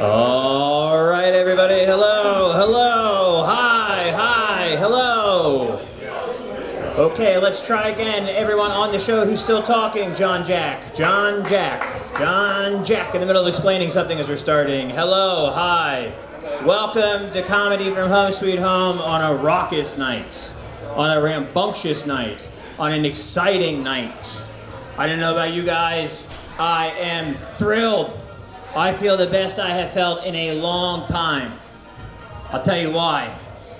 All right, everybody. Hello, hello, hi, hello. Okay, let's try again. Everyone on the show who's still talking. John Jack in the middle of explaining something as we're starting. Hello, hi. Welcome to Comedy from Home Sweet Home on a raucous night, on a rambunctious night, on an exciting night. I don't know about you guys. I am thrilled. I feel the best I have felt in a long time. I'll tell you why.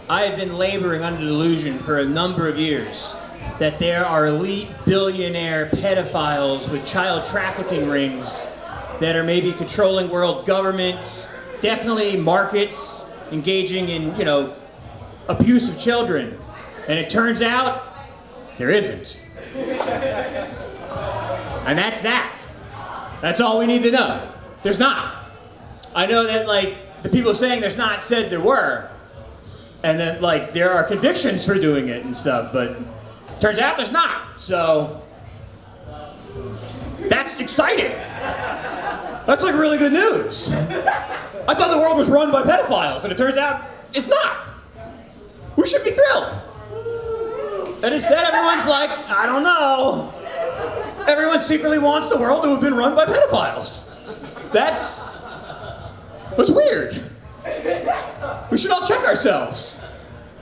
I have been laboring under the delusion for a number of years that there are elite billionaire pedophiles with child trafficking rings that are maybe controlling world governments, definitely markets, engaging in, abuse of children. And it turns out there isn't. And that's that. That's all we need to know. There's not. I know that, the people saying there's not said there were. And then, there are convictions for doing it and stuff, but turns out there's not. So, that's exciting. That's, really good news. I thought the world was run by pedophiles, and it turns out it's not. We should be thrilled. And instead, everyone's like, I don't know. Everyone secretly wants the world to have been run by pedophiles. That's weird. We should all check ourselves.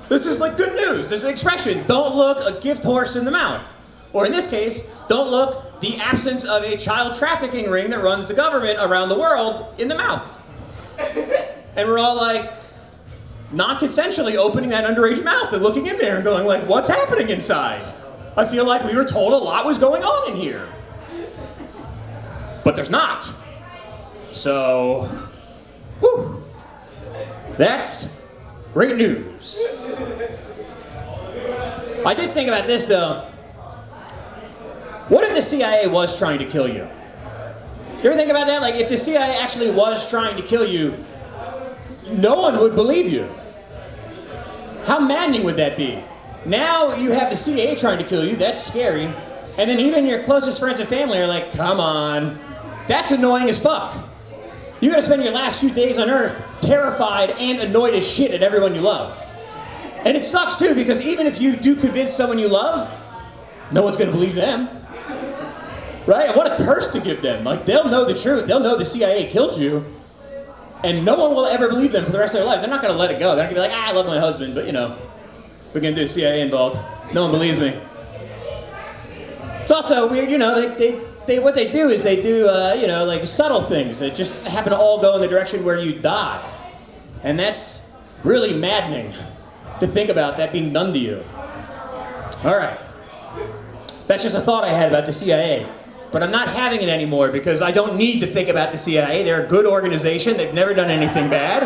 This is good news. There's an expression, don't look a gift horse in the mouth. Or in this case, don't look the absence of a child trafficking ring that runs the government around the world in the mouth. And we're all non-consensually opening that underage mouth and looking in there and going what's happening inside? I feel like we were told a lot was going on in here. But there's not. So, whew, that's great news. I did think about this though. What if the CIA was trying to kill you? You ever think about that? If the CIA actually was trying to kill you, no one would believe you. How maddening would that be? Now you have the CIA trying to kill you, that's scary. And then even your closest friends and family are like, come on. That's annoying as fuck. You're gonna spend your last few days on Earth terrified and annoyed as shit at everyone you love. And it sucks too, because even if you do convince someone you love, no one's gonna believe them. Right? And what a curse to give them. They'll know the truth, they'll know the CIA killed you, and no one will ever believe them for the rest of their lives. They're not gonna let it go. They're not gonna be like, I love my husband, but we're gonna do the CIA involved. No one believes me. It's also weird, what they do is they do, subtle things that just happen to all go in the direction where you die. And that's really maddening to think about that being done to you. All right. That's just a thought I had about the CIA. But I'm not having it anymore because I don't need to think about the CIA. They're a good organization. They've never done anything bad.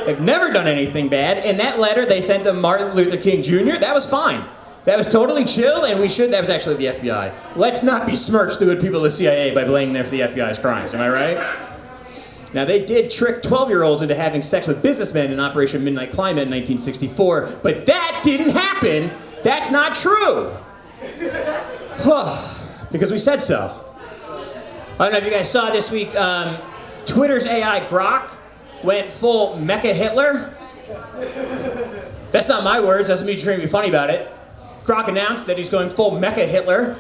They've never done anything bad. And that letter they sent to Martin Luther King Jr., that was fine. That was totally chill, and that was actually the FBI. Let's not besmirch the good people of the CIA by blaming them for the FBI's crimes, am I right? Now, they did trick 12-year-olds into having sex with businessmen in Operation Midnight Climate in 1964, but that didn't happen. That's not true. Because we said so. I don't know if you guys saw this week, Twitter's AI Grok went full Mecha Hitler. That's not my words, that's me trying to be funny about it. Grok announced that he's going full Mecha Hitler.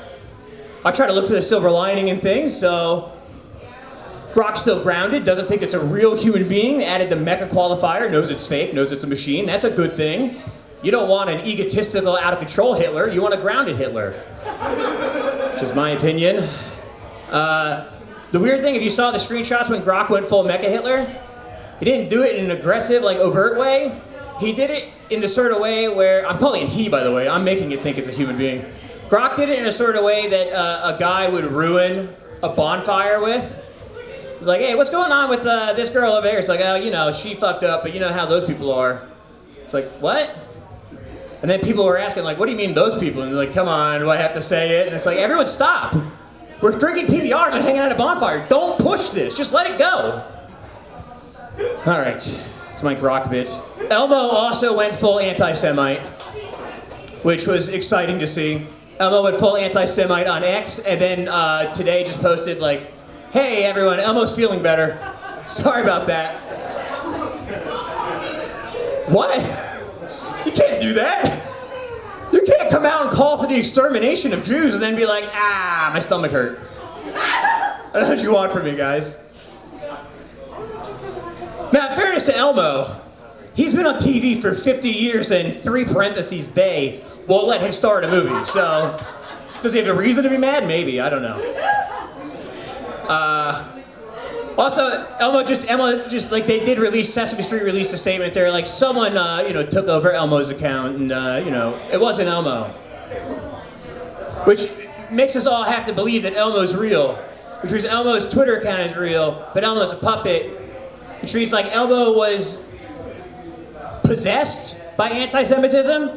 I try to look for the silver lining in things, so Grok's still grounded, doesn't think it's a real human being, added the Mecha qualifier, knows it's fake, knows it's a machine. That's a good thing. You don't want an egotistical, out-of-control Hitler, you want a grounded Hitler. Which is my opinion. The weird thing, if you saw the screenshots when Grok went full Mecha Hitler, he didn't do it in an aggressive, overt way. He did it in the sort of way where, I'm calling it he, by the way, I'm making it think it's a human being. Grok did it in a sort of way that a guy would ruin a bonfire with. He's like, hey, what's going on with this girl over here? It's like, oh, she fucked up, but you know how those people are. It's like, what? And then people were asking, what do you mean those people? And they're like, come on, do I have to say it? And it's like, everyone stop. We're drinking PBRs and hanging out at a bonfire. Don't push this, just let it go. All right, that's my Grok bit. Elmo also went full anti-Semite, which was exciting to see. Elmo went full anti-Semite on X, and then today just posted hey everyone, Elmo's feeling better. Sorry about that. What? You can't do that. You can't come out and call for the extermination of Jews and then be like, my stomach hurt. That's what you want from me, guys. Now, in fairness to Elmo, he's been on TV for 50 years and 3 parentheses they won't let him star in a movie. So, does he have a reason to be mad? Maybe, I don't know. Also, Elmo just like they did release, Sesame Street released a statement there, like someone, took over Elmo's account and, it wasn't Elmo. Which makes us all have to believe that Elmo's real. Which means Elmo's Twitter account is real, but Elmo's a puppet. Which means like Elmo was possessed by anti-Semitism,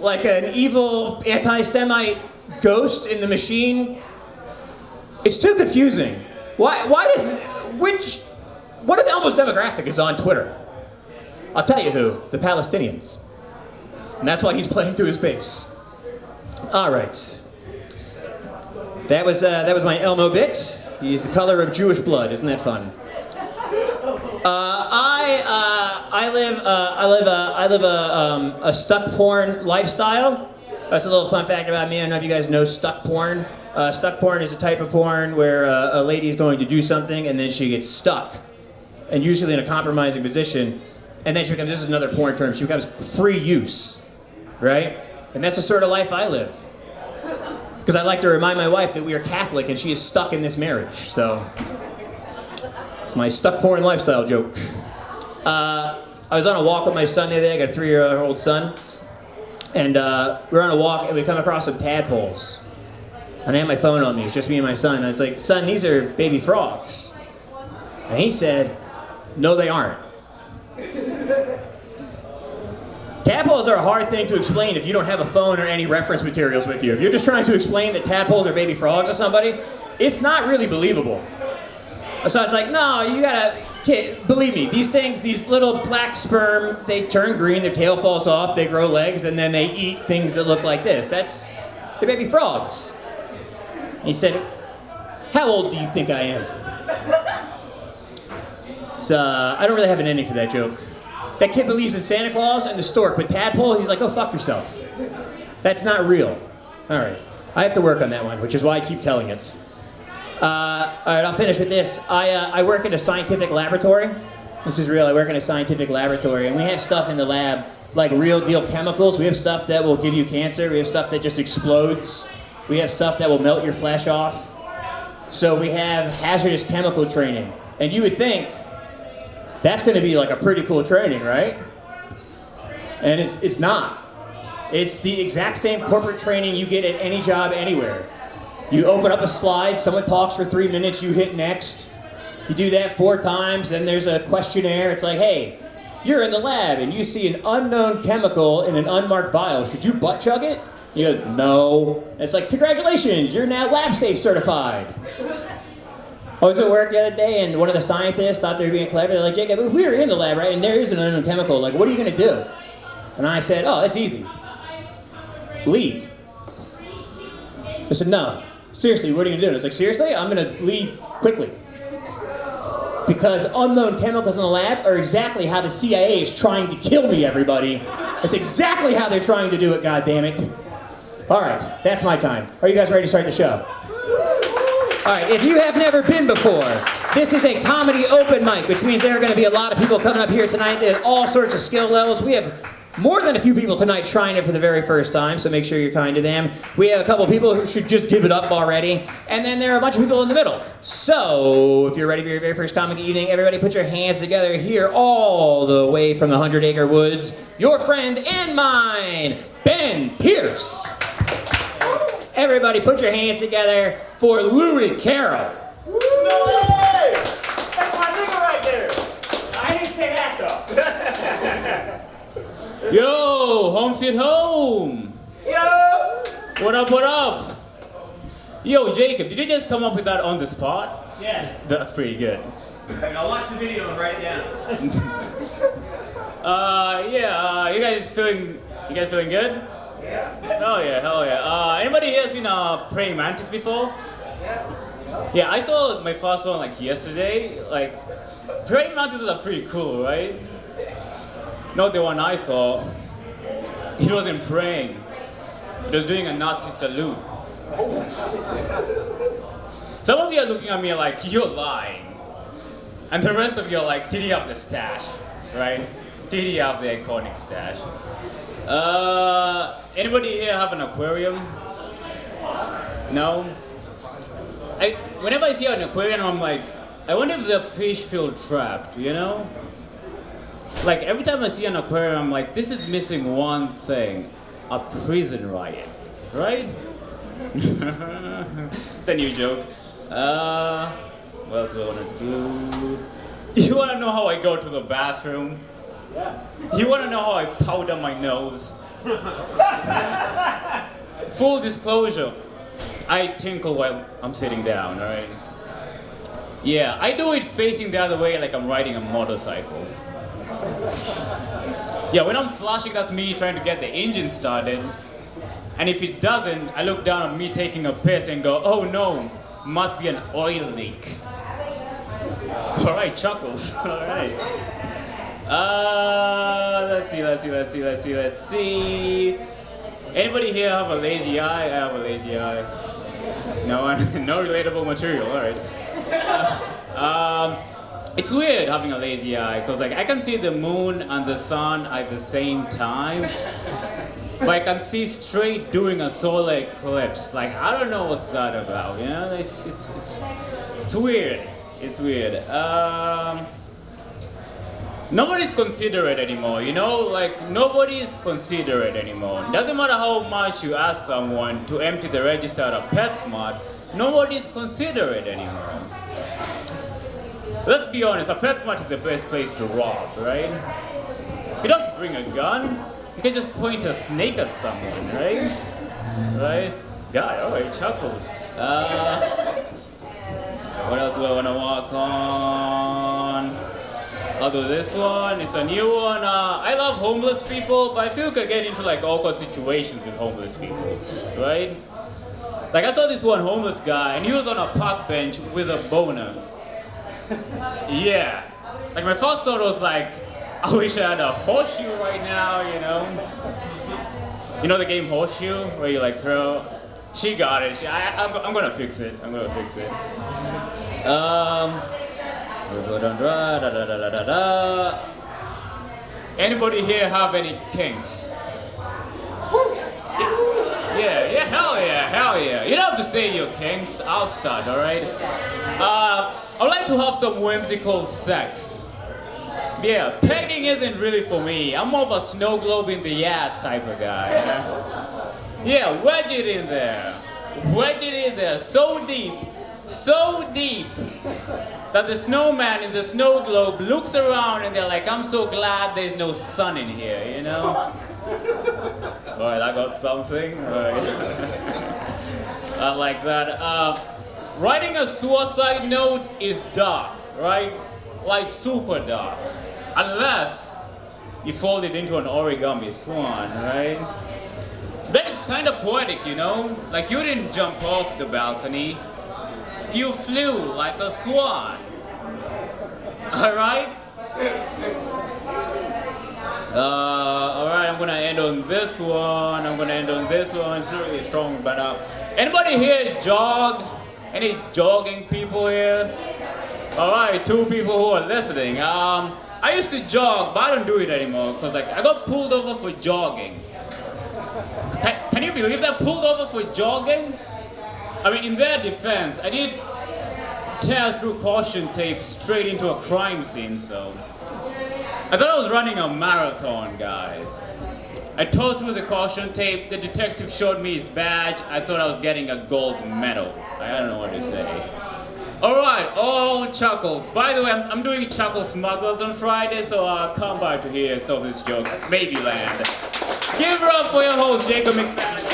like an evil anti-Semite ghost in the machine. It's too confusing. What if Elmo's demographic is on Twitter? I'll tell you who, the Palestinians. And that's why he's playing to his base. All right. That was my Elmo bit. He's the color of Jewish blood. Isn't that fun? I live a stuck porn lifestyle. That's a little fun fact about me. I don't know if you guys know stuck porn. Stuck porn is a type of porn where a lady is going to do something and then she gets stuck, and usually in a compromising position, and then she becomes, this is another porn term, she becomes free use, right? And that's the sort of life I live. Because I like to remind my wife that we are Catholic and she is stuck in this marriage, so it's my stuck porn lifestyle joke. I was on a walk with my son the other day. I got a 3-year-old son, and we were on a walk and we come across some tadpoles. And I had my phone on me. It's just me and my son. And I was like, son, these are baby frogs. And he said, no, they aren't. Tadpoles are a hard thing to explain if you don't have a phone or any reference materials with you. If you're just trying to explain that tadpoles are baby frogs to somebody, it's not really believable. So I was like, no, you gotta, kid, believe me, these things, these little black sperm, they turn green, their tail falls off, they grow legs, and then they eat things that look like this. They're baby frogs. He said, how old do you think I am? I don't really have an ending for that joke. That kid believes in Santa Claus and the stork, but tadpole, he's like, go fuck yourself. That's not real. All right, I have to work on that one, which is why I keep telling it. All right, I'll finish with this. I work in a scientific laboratory. This is real, I work in a scientific laboratory, and we have stuff in the lab, like real deal chemicals. We have stuff that will give you cancer. We have stuff that just explodes. We have stuff that will melt your flesh off. So we have hazardous chemical training. And you would think that's going to be like a pretty cool training, right? And it's not. It's the exact same corporate training you get at any job anywhere. You open up a slide, someone talks for 3 minutes, you hit next. You do that 4 times, then there's a questionnaire. It's like, hey, you're in the lab and you see an unknown chemical in an unmarked vial. Should you butt chug it? You go, no. And it's like, congratulations, you're now lab safe certified. I was at work the other day and one of the scientists thought they were being clever. They're like, Jacob, if we were in the lab, right, and there is an unknown chemical, like, what are you going to do? And I said, oh, that's easy. Leave. I said, no. Seriously, what are you going to do? And I was like, seriously? I'm going to leave quickly. Because unknown chemicals in the lab are exactly how the CIA is trying to kill me, everybody. That's exactly how they're trying to do it, goddammit. All right, that's my time. Are you guys ready to start the show? All right, if you have never been before, this is a comedy open mic, which means there are going to be a lot of people coming up here tonight at all sorts of skill levels. We have more than a few people tonight trying it for the very first time, so make sure you're kind to them. We have a couple people who should just give it up already, and then there are a bunch of people in the middle. So, if you're ready for your very first comic evening, everybody put your hands together here all the way from the 100-acre woods. Your friend and mine, Ben Pierce. Everybody put your hands together for Louie Carroll. No way! That's my nigga right there. I didn't say that though. Yo, home sweet home. Yo! What up, what up? Yo, Jacob, did you just come up with that on the spot? Yeah. That's pretty good. I'll watch the video and write it down. You guys feeling good? Yeah. Oh yeah, hell yeah. Anybody here seen Praying Mantis before? Yeah. Yeah, I saw my first one like yesterday. Like, Praying Mantis are pretty cool, right? Not the one I saw. He wasn't praying. He was doing a Nazi salute. Some of you are looking at me like, you're lying. And the rest of you are like, did he have the stash? Right? Did he have the iconic stash? Anybody here have an aquarium? No? Whenever I see an aquarium, I'm like, I wonder if the fish feel trapped, you know? Like, every time I see an aquarium, I'm like, this is missing one thing. A prison riot, right? It's a new joke. What else do I want to do? You want to know how I go to the bathroom? Yeah. You want to know how I powder my nose? Full disclosure, I tinkle while I'm sitting down, alright? Yeah, I do it facing the other way like I'm riding a motorcycle. Yeah, when I'm flashing, that's me trying to get the engine started. And if it doesn't, I look down at me taking a piss and go, oh no, must be an oil leak. Alright, chuckles, alright. Let's see. Anybody here have a lazy eye? I have a lazy eye. No one? No relatable material, alright. It's weird having a lazy eye, because like I can see the moon and the sun at the same time. But I can see straight during a solar eclipse. Like, I don't know what's that about, you know? It's weird. It's weird. Nobody's considerate anymore, you know? Like, nobody's considerate anymore. Doesn't matter how much you ask someone to empty the register at a PetSmart, nobody's considerate anymore. Let's be honest, a PetSmart is the best place to rob, right? You don't have to bring a gun. You can just point a snake at someone, right? Right? God, alright, chuckled. What else do I want to walk on? I'll do this one. It's a new one. I love homeless people, but I feel like I get into like awkward situations with homeless people, right? Like I saw this one homeless guy, and he was on a park bench with a boner. Yeah. Like my first thought was like, I wish I had a horseshoe right now, you know? You know the game Horseshoe, where you like throw? She got it. I'm gonna fix it. I'm gonna fix it. Anybody here have any kinks? Yeah, hell yeah. You don't have to say your kinks. I'll start, alright? I'd like to have some whimsical sex. Yeah, pegging isn't really for me. I'm more of a snow globe in the ass type of guy. Yeah, wedge it in there. Wedge it in there so deep that the snowman in the snow globe looks around and they're like, I'm so glad there's no sun in here, you know? Alright, I got something. Alright. I like that. Writing a suicide note is dark, right? Like super dark. Unless you fold it into an origami swan, right? But it's kind of poetic, you know? Like you didn't jump off the balcony. You flew like a swan. Alright? Alright, I'm gonna end on this one. It's not really strong, but anybody here jog? Any jogging people here? Alright, 2 people who are listening. I used to jog, but I don't do it anymore because like I got pulled over for jogging. Can you believe that? Pulled over for jogging? I mean, in their defense, I did tear through caution tape straight into a crime scene, so I thought I was running a marathon, guys. I tore through the caution tape, the detective showed me his badge, I thought I was getting a gold medal. I don't know what to say. Alright, all chuckles. By the way, I'm doing Chuckle Smugglers on Friday, so come by to hear some of these jokes. Maybe land. Give it up for your host, Jacob McFadden.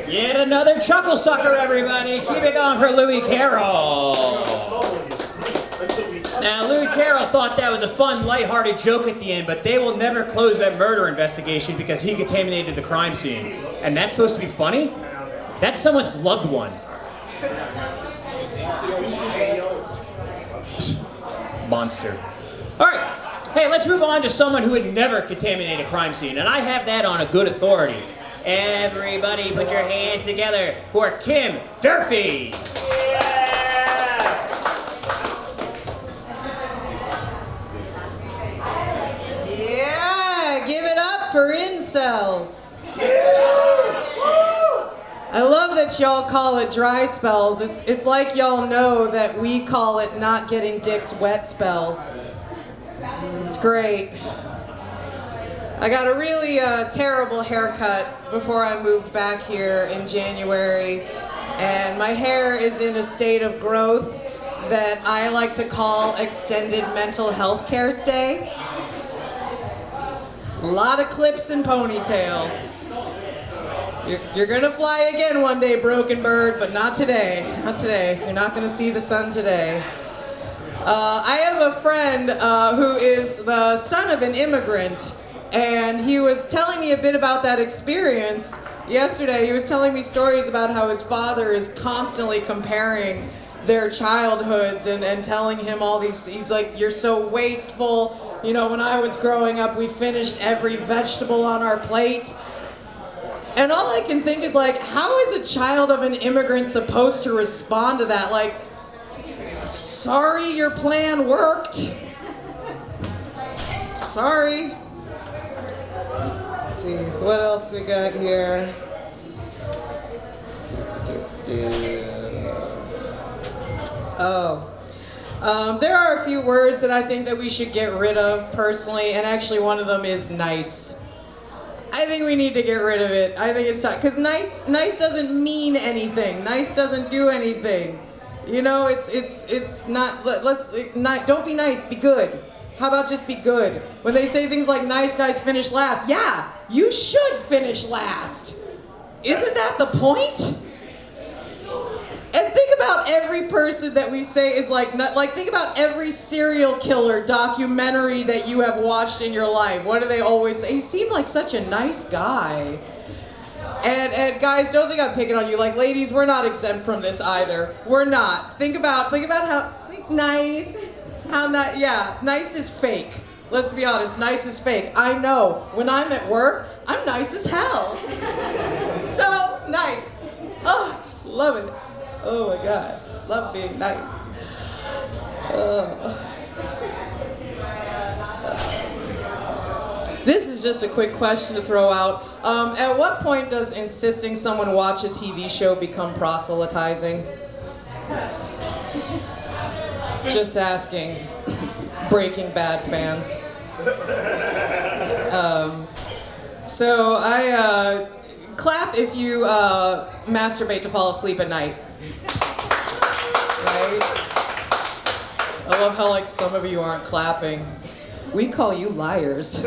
Yet another chuckle sucker, everybody. Keep it going for Louie Carroll. Now, Louie Carroll thought that was a fun, lighthearted joke at the end, but they will never close that murder investigation because he contaminated the crime scene. And that's supposed to be funny? That's someone's loved one. monster. All right. Hey, let's move on to someone who would never contaminate a crime scene, and I have that on a good authority. Everybody put your hands together for Kim Durfee. Yeah, give it up for incels. I love that y'all call it dry spells. It's like y'all know that we call it not getting dicks wet spells. It's great. I got a really terrible haircut before I moved back here in January, and my hair is in a state of growth that I like to call extended mental health care stay. A lot of clips and ponytails. You're gonna fly again one day, broken bird, but not today. Not today. You're not gonna see the sun today. I have a friend who is the son of an immigrant, and he was telling me a bit about that experience yesterday. He was telling me stories about how his father is constantly comparing their childhoods and telling him all these, he's like, you're so wasteful. You know, when I was growing up, we finished every vegetable on our plate. And all I can think is like, how is a child of an immigrant supposed to respond to that? Like, sorry your plan worked. Sorry. Let's see, what else we got here? There are a few words that I think that we should get rid of personally, and actually one of them is nice. I think we need to get rid of it. I think it's time, because nice doesn't mean anything. Nice doesn't do anything. You know, it's not. Don't be nice. Be good. How about just be good? When they say things like nice guys finish last, yeah, you should finish last. Isn't that the point? And think about every person that we say is like think about every serial killer documentary that you have watched in your life. What do they always say? He seemed like such a nice guy. And guys, don't think I'm picking on you. Like, ladies, we're not exempt from this either. We're not. Think about how nice. How nice. Yeah, nice is fake. Let's be honest. Nice is fake. I know. When I'm at work, I'm nice as hell. So nice. Oh, love it. Oh my God, love being nice. This is just a quick question to throw out. At what point does insisting someone watch a TV show become proselytizing? Just asking. Breaking Bad fans. So I clap if you masturbate to fall asleep at night. Right? I love how like some of you aren't clapping. We call you liars.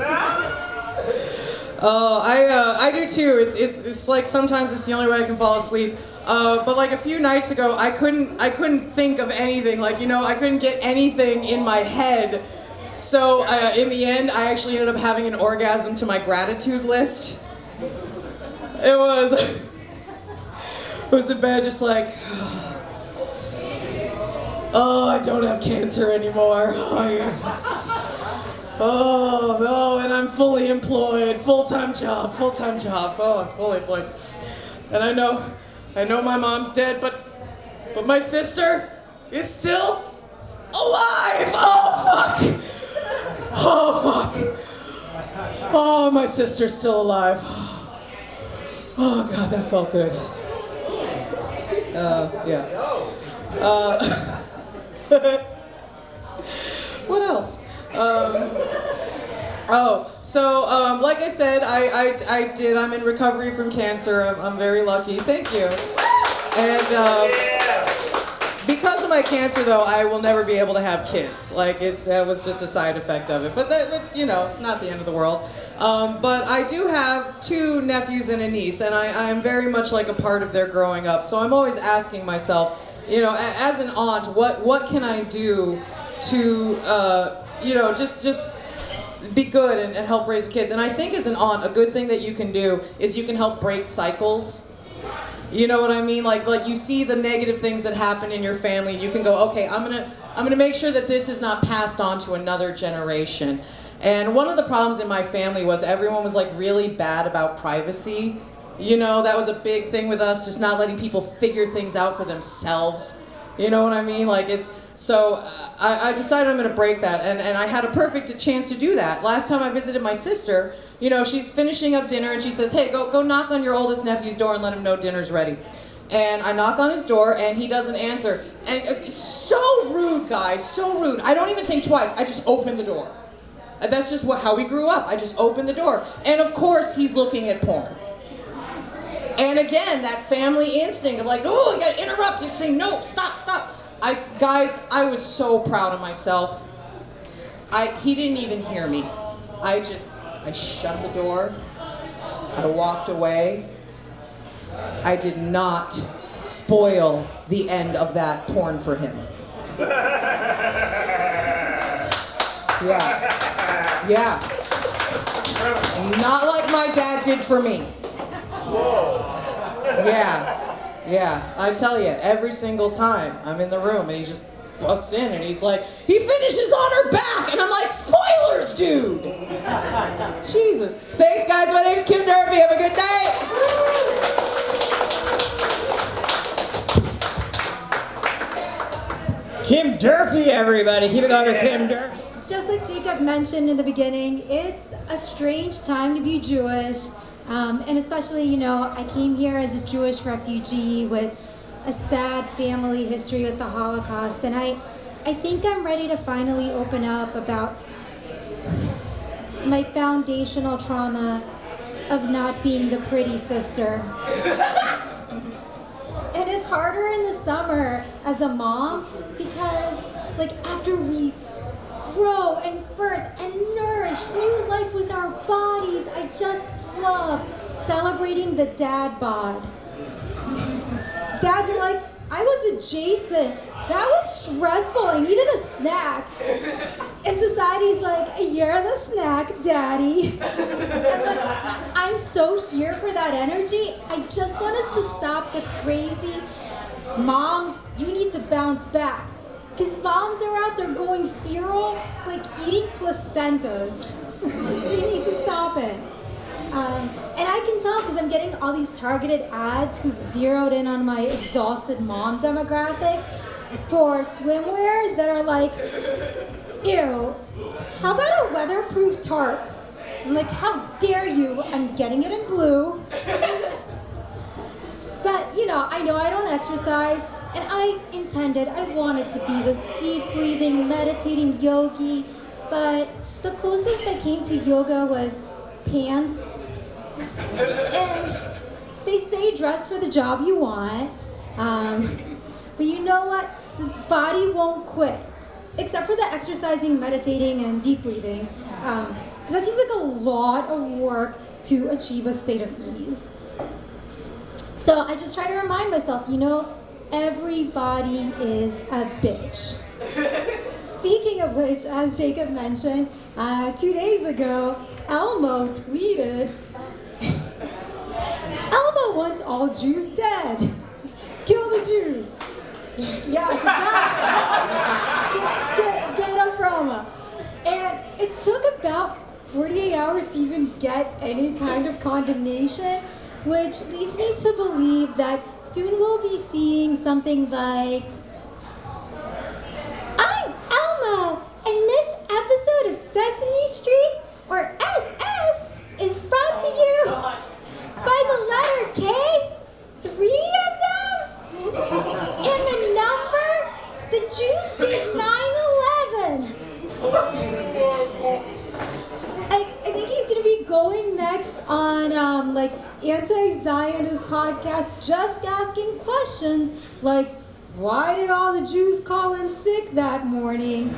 Oh, I do too. It's like sometimes it's the only way I can fall asleep. But like a few nights ago, I couldn't think of anything. Like, you know, I couldn't get anything in my head. So in the end, I actually ended up having an orgasm to my gratitude list. It was in bed, just like, oh, I don't have cancer anymore. Oh, no, and I'm fully employed, full-time job. Oh, I'm fully employed. And I know my mom's dead, but my sister is still alive. Oh, fuck. Oh, my sister's still alive. Oh, God, that felt good. Yeah. What else? Like I said, I'm in recovery from cancer. I'm very lucky. Thank you. And because of my cancer, though, I will never be able to have kids. Like, that was just a side effect of it. But you know, it's not the end of the world. But I do have 2 nephews and a niece, and I am very much like a part of their growing up. So I'm always asking myself, you know, as an aunt, what can I do to, you know, just be good and help raise the kids. And I think as an aunt, a good thing that you can do is you can help break cycles. You know what I mean? Like you see the negative things that happen in your family, and you can go, okay, I'm I'm gonna make sure that this is not passed on to another generation. And one of the problems in my family was everyone was like really bad about privacy. You know, that was a big thing with us, just not letting people figure things out for themselves. You know what I mean? Like I decided I'm gonna break that, and I had a perfect chance to do that. Last time I visited my sister, you know, she's finishing up dinner and she says, hey, go knock on your oldest nephew's door and let him know dinner's ready. And I knock on his door and he doesn't answer. And it's so rude, guys, so rude. I don't even think twice, I just open the door. That's just how we grew up. I just opened the door. And of course, he's looking at porn. And again, that family instinct of like, oh, you gotta interrupt. You say, no, stop. Guys, I was so proud of myself. He didn't even hear me. I shut the door. I walked away. I did not spoil the end of that porn for him. Yeah. Not like my dad did for me. Yeah. I tell you, every single time I'm in the room and he just busts in and he's like, he finishes on her back! And I'm like, spoilers, dude! Jesus. Thanks, guys. My name's Kim Durfee. Have a good night. Kim Durfee, everybody. Keep it going for Kim Durfee. Just like Jacob mentioned in the beginning, it's a strange time to be Jewish. And especially, you know, I came here as a Jewish refugee with a sad family history with the Holocaust. And I think I'm ready to finally open up about my foundational trauma of not being the pretty sister. And it's harder in the summer as a mom because, like, after we grow and birth and nourish new life with our bodies, I just love celebrating the dad bod. Dads are like, I was adjacent. That was stressful. I needed a snack. And society's like, you're the snack, daddy. And look, I'm so here for that energy. I just want us to stop the crazy moms. You need to bounce back. Because moms are out there going feral, like eating placentas. You need to stop it. And I can tell because I'm getting all these targeted ads who've zeroed in on my exhausted mom demographic for swimwear that are like, ew, how about a weatherproof tarp? I'm like, how dare you? I'm getting it in blue. But, you know I don't exercise, and I wanted to be this deep breathing, meditating yogi, but the closest I came to yoga was pants. And they say dress for the job you want, but you know what? This body won't quit, except for the exercising, meditating, and deep breathing, because that seems like a lot of work to achieve a state of ease. So I just try to remind myself, you know, everybody is a bitch. Speaking of which, as Jacob mentioned, 2 days ago, Elmo tweeted, Elmo wants all Jews dead. Kill the Jews. Yes, exactly. Get a promo. And it took about 48 hours to even get any kind of condemnation, which leads me to believe that soon we'll be seeing something like, I'm Elmo, and this episode of Sesame Street, or SS, is brought to you by the letter K, 3 of them, and the number, the Jews did 9/11. I think he's gonna be going next on like anti-Zionist podcast, just asking questions like, why did all the Jews call in sick that morning?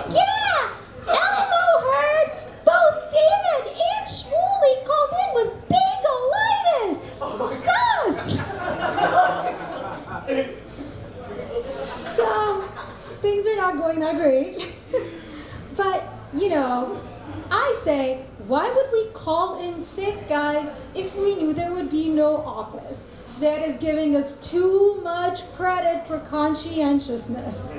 Yeah, Elmo heard both David and Shmuley called in with bagelitis. Sus! So, things are not going that great. But, you know, I say, why would we call in sick, guys, if we knew there would be no office? that is giving us too much credit for conscientiousness.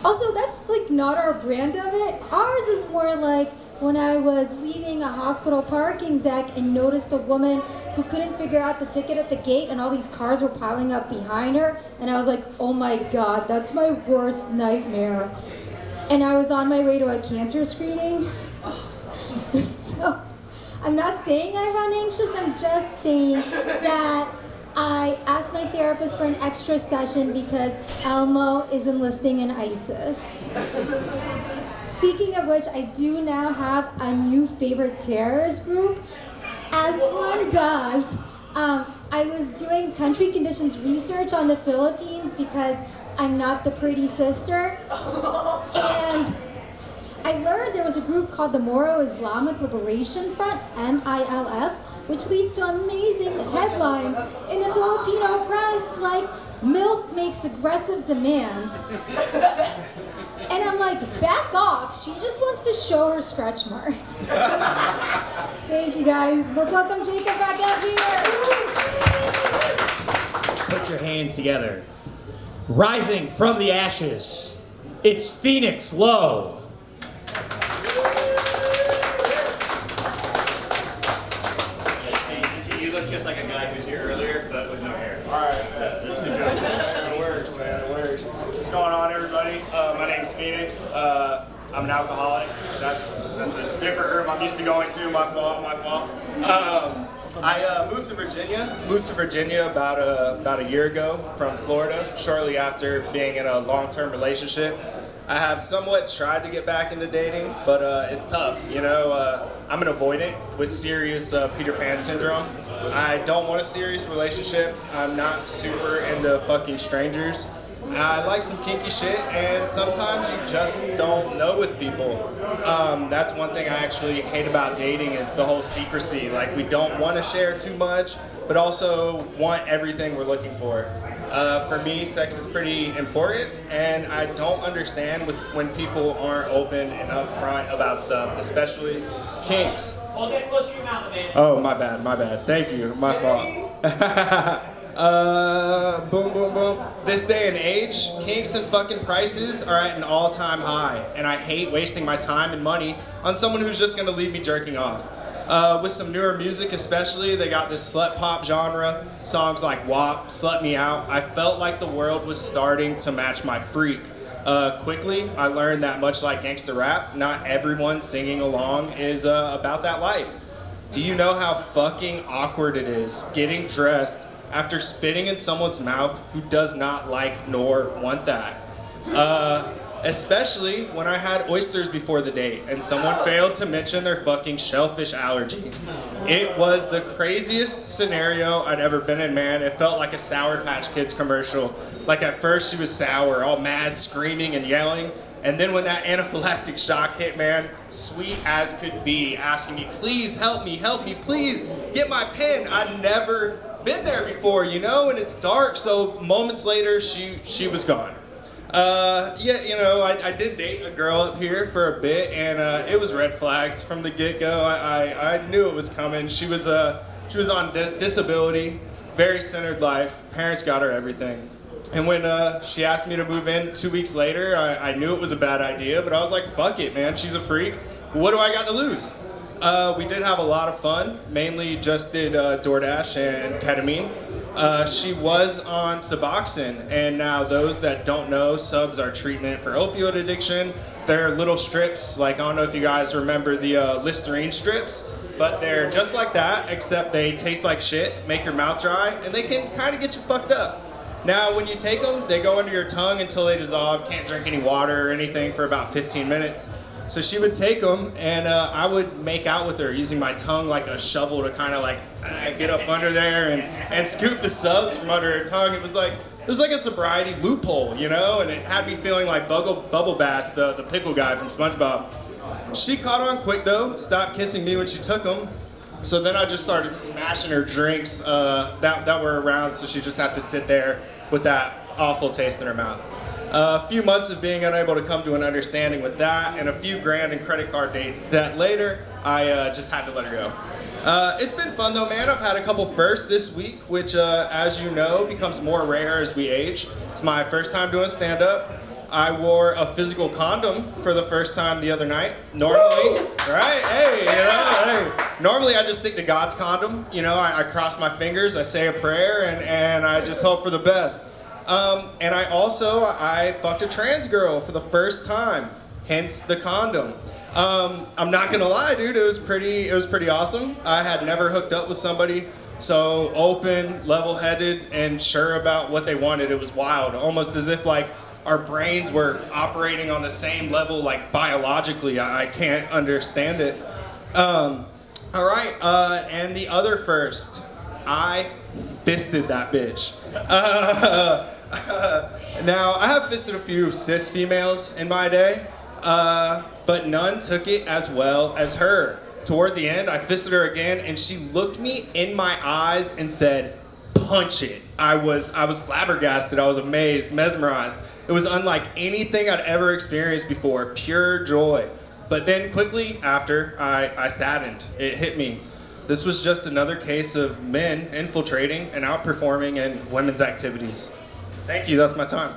Also, that's like not our brand of it. Ours is more like when I was leaving a hospital parking deck and noticed a woman who couldn't figure out the ticket at the gate and all these cars were piling up behind her. And I was like, oh my God, that's my worst nightmare. And I was on my way to a cancer screening. So I'm not saying I run anxious, I'm just saying that I asked my therapist for an extra session because Elmo is enlisting in ISIS. Speaking of which, I do now have a new favorite terrorist group, as one does. I was doing country conditions research on the Philippines because I'm not the pretty sister. And I learned there was a group called the Moro Islamic Liberation Front, MILF, which leads to amazing headlines in the Filipino press like, MILF makes aggressive demands. And I'm like, back off, she just wants to show her stretch marks. Thank you guys. Let's welcome Jacob back up here. Put your hands together. Rising from the ashes, it's Phoenix Low. You look just like a guy who was here earlier, but with no hair. Alright, this is a joke. It works, man, it works. What's going on, everybody? My name's Phoenix. I'm an alcoholic. That's a different room I'm used to going to. My fault. I moved to Virginia about a year ago from Florida, shortly after being in a long-term relationship. I have somewhat tried to get back into dating, but it's tough, you know. I'm an avoidant with serious Peter Pan syndrome. I don't want a serious relationship. I'm not super into fucking strangers. I like some kinky shit, and sometimes you just don't know with people. That's one thing I actually hate about dating is the whole secrecy. Like, we don't want to share too much, but also want everything we're looking for. For me, sex is pretty important, and I don't understand when people aren't open and upfront about stuff, especially kinks. Hold it close to your mouth, man. Oh, my bad. Thank you, my fault. Boom, boom, boom. This day and age, kinks and fucking prices are at an all-time high, and I hate wasting my time and money on someone who's just gonna leave me jerking off. With some newer music especially, they got this slut pop genre, songs like WAP, Slut Me Out. I felt like the world was starting to match my freak. Quickly, I learned that much like gangsta rap, not everyone singing along is about that life. Do you know how fucking awkward it is getting dressed after spitting in someone's mouth who does not like nor want that? Especially when I had oysters before the date and someone failed to mention their fucking shellfish allergy. It was the craziest scenario I'd ever been in, man. It felt like a Sour Patch Kids commercial. Like at first she was sour, all mad, screaming and yelling. And then when that anaphylactic shock hit, man, sweet as could be, asking me, please help me, please get my pen. I'd never been there before, you know, and it's dark. So moments later, she was gone. Yeah, you know, I did date a girl up here for a bit, and it was red flags from the get-go. I knew it was coming. She was on disability, very centered life. Parents got her everything. And when she asked me to move in 2 weeks later, I knew it was a bad idea, but I was like, fuck it, man. She's a freak. What do I got to lose? We did have a lot of fun. Mainly just did DoorDash and ketamine. She was on Suboxone, and now those that don't know, subs are treatment for opioid addiction. They're little strips, like I don't know if you guys remember the Listerine strips, but they're just like that, except they taste like shit, make your mouth dry, and they can kind of get you fucked up. Now, when you take them, they go under your tongue until they dissolve, can't drink any water or anything for about 15 minutes. So she would take them, and I would make out with her using my tongue like a shovel to kind of like get up under there and scoop the subs from under her tongue. It was like a sobriety loophole, you know, and it had me feeling like Bubble Bass, the pickle guy from SpongeBob. She caught on quick though, stopped kissing me when she took them. So then I just started smashing her drinks that were around, so she just had to sit there with that awful taste in her mouth. A few months of being unable to come to an understanding with that, and a few grand in credit card debt later, I just had to let her go. It's been fun though, man. I've had a couple firsts this week, which, as you know, becomes more rare as we age. It's my first time doing stand-up. I wore a physical condom for the first time the other night. Normally, right? Hey, you know, hey. Normally I just stick to God's condom. You know, I cross my fingers, I say a prayer, and I just hope for the best. And I fucked a trans girl for the first time, hence the condom. I'm not gonna lie, dude, it was pretty awesome. I had never hooked up with somebody so open, level-headed, and sure about what they wanted. It was wild, almost as if like our brains were operating on the same level, like biologically. I can't understand it. All right, and the other first, I fisted that bitch. Now, I have fisted a few cis females in my day, but none took it as well as her. Toward the end, I fisted her again, and she looked me in my eyes and said, "Punch it." I was flabbergasted. I was amazed, mesmerized. It was unlike anything I'd ever experienced before. Pure joy. But then quickly after, I saddened. It hit me. This was just another case of men infiltrating and outperforming in women's activities. Thank you. That's my time.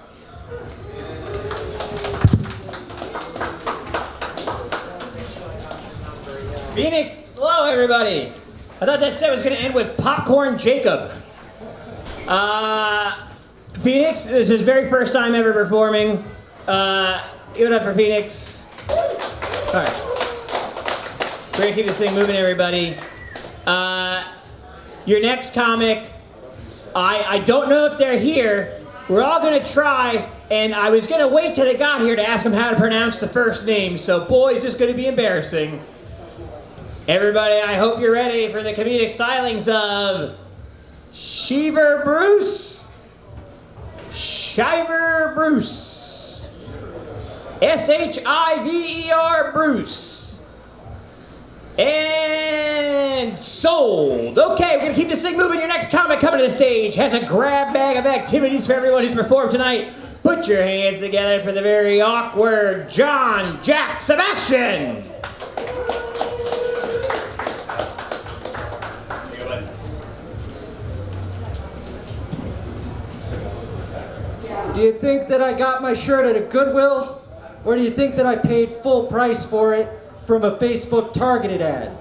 Phoenix, hello everybody. I thought that set was going to end with Popcorn Jacob. Phoenix, this is his very first time ever performing. Give it up for Phoenix. All right. We're going to keep this thing moving, everybody. Your next comic, I don't know if they're here. We're all going to try, and I was going to wait till they got here to ask them how to pronounce the first name, so boys, this is going to be embarrassing. Everybody, I hope you're ready for the comedic stylings of Shiver Bruce. Shiver Bruce. Shiver Bruce. And sold. Okay, we're going to keep this thing moving. Your next comic coming to the stage has a grab bag of activities for everyone who's performed tonight. Put your hands together for the very awkward John Jack Sebastian. Do you think that I got my shirt at a Goodwill? Or do you think that I paid full price for it from a Facebook targeted ad?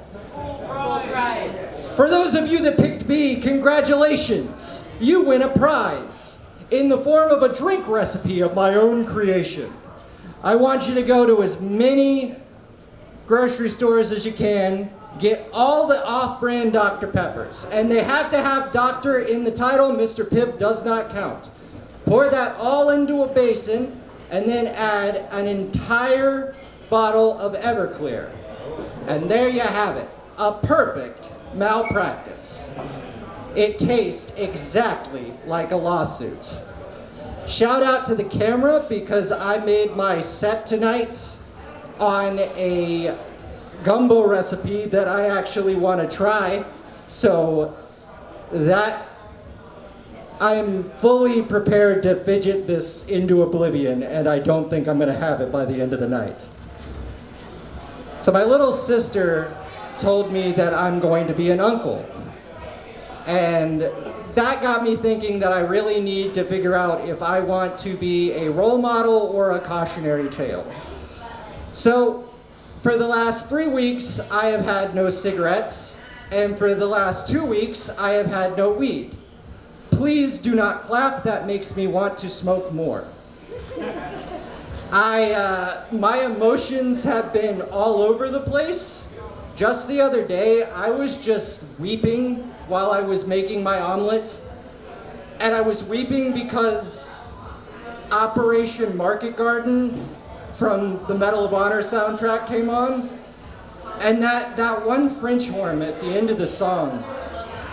For those of you that picked B, congratulations. You win a prize in the form of a drink recipe of my own creation. I want you to go to as many grocery stores as you can, get all the off-brand Dr. Peppers, and they have to have Doctor in the title. Mr. Pibb does not count. Pour that all into a basin and then add an entire bottle of Everclear. And there you have it, a perfect malpractice. It tastes exactly like a lawsuit. Shout out to the camera because I made my set tonight on a gumbo recipe that I actually want to try. So that I'm fully prepared to fidget this into oblivion, and I don't think I'm going to have it by the end of the night. So my little sister told me that I'm going to be an uncle. And that got me thinking that I really need to figure out if I want to be a role model or a cautionary tale. So for the last 3 weeks, I have had no cigarettes, and for the last 2 weeks, I have had no weed. Please do not clap, that makes me want to smoke more. My emotions have been all over the place. Just the other day, I was just weeping while I was making my omelet. And I was weeping because Operation Market Garden from the Medal of Honor soundtrack came on. And that one French horn at the end of the song,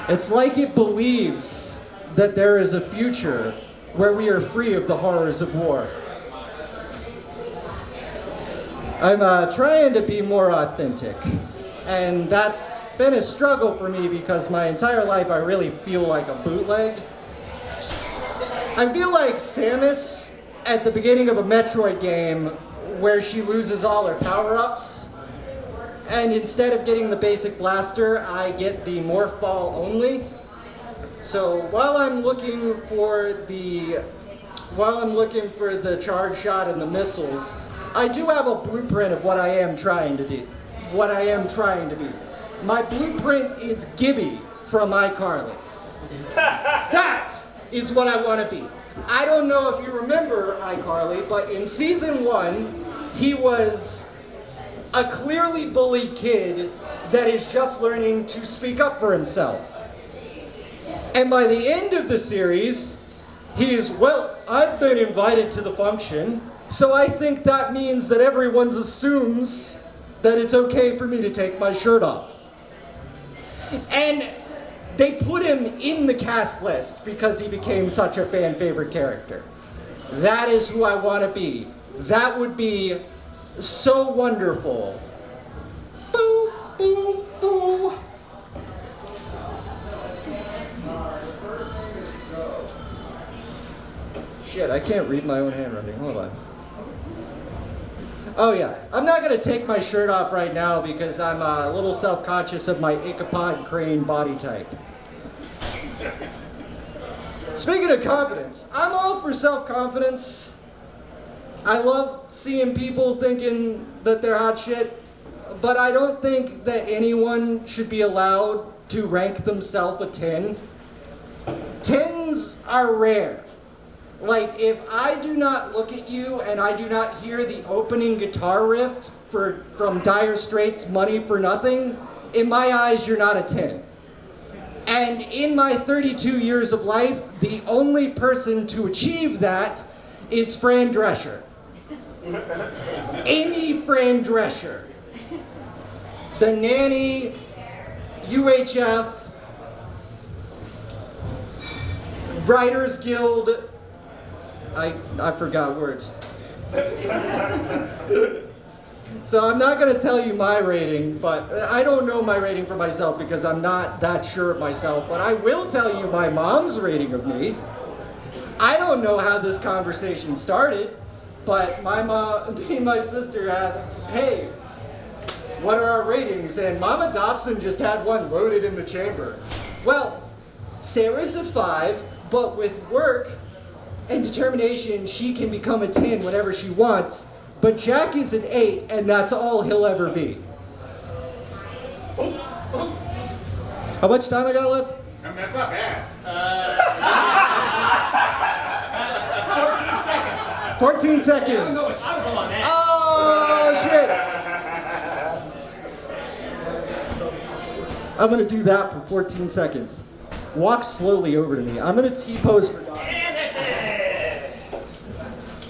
it's like it believes that there is a future where we are free of the horrors of war. I'm trying to be more authentic, and that's been a struggle for me because my entire life I really feel like a bootleg. I feel like Samus at the beginning of a Metroid game where she loses all her power-ups. And instead of getting the basic blaster, I get the morph ball only. So while I'm looking for the charge shot and the missiles, I do have a blueprint of what I am trying to do. My blueprint is Gibby from iCarly. That is what I want to be. I don't know if you remember iCarly, but in season 1, he was a clearly bullied kid that is just learning to speak up for himself. And by the end of the series, he is, well, I've been invited to the function, so I think that means that everyone assumes that it's okay for me to take my shirt off. And they put him in the cast list because he became such a fan favorite character. That is who I want to be. That would be so wonderful. Boo, boo, boo. Shit, I can't read my own handwriting. Hold on. Oh yeah, I'm not gonna take my shirt off right now because I'm a little self-conscious of my icapod crane body type. Speaking of confidence, I'm all for self-confidence. I love seeing people thinking that they're hot shit, but I don't think that anyone should be allowed to rank themselves a 10. 10s are rare. Like, if I do not look at you and I do not hear the opening guitar riff from Dire Straits' Money for Nothing, in my eyes, you're not a 10. And in my 32 years of life, the only person to achieve that is Fran Drescher. Amy Fran Drescher. The Nanny, UHF, Writers Guild, I forgot words. So I'm not going to tell you my rating, but I don't know my rating for myself because I'm not that sure of myself, but I will tell you my mom's rating of me. I don't know how this conversation started, but me and my sister asked, hey, what are our ratings? And Mama Dobson just had one loaded in the chamber. Well, Sarah's a 5, but with work and determination, she can become a 10 whenever she wants. But Jack is an 8, and that's all he'll ever be. How much time I got left? That's not bad. 14 seconds. Oh, shit. I'm going to do that for 14 seconds. Walk slowly over to me. I'm going to T-pose for Don.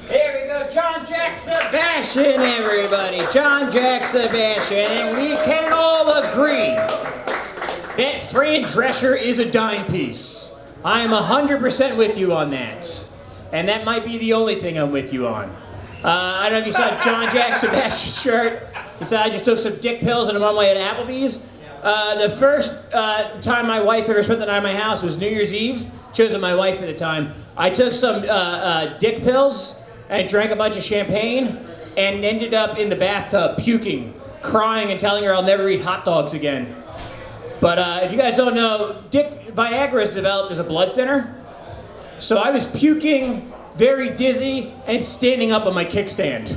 Here we go, John Jack Sebastian, everybody. John Jack Sebastian, and we can all agree that Fran Drescher is a dime piece. I am 100% with you on that. And that might be the only thing I'm with you on. I don't know if you saw John Jack Sebastian's shirt. He said I just took some dick pills and I'm on my way at Applebee's. The first time my wife ever spent the night at my house was New Year's Eve. She wasn't my wife at the time. I took some dick pills and drank a bunch of champagne and ended up in the bathtub puking, crying and telling her I'll never eat hot dogs again. But if you guys don't know, Viagra is developed as a blood thinner. So I was puking, very dizzy, and standing up on my kickstand.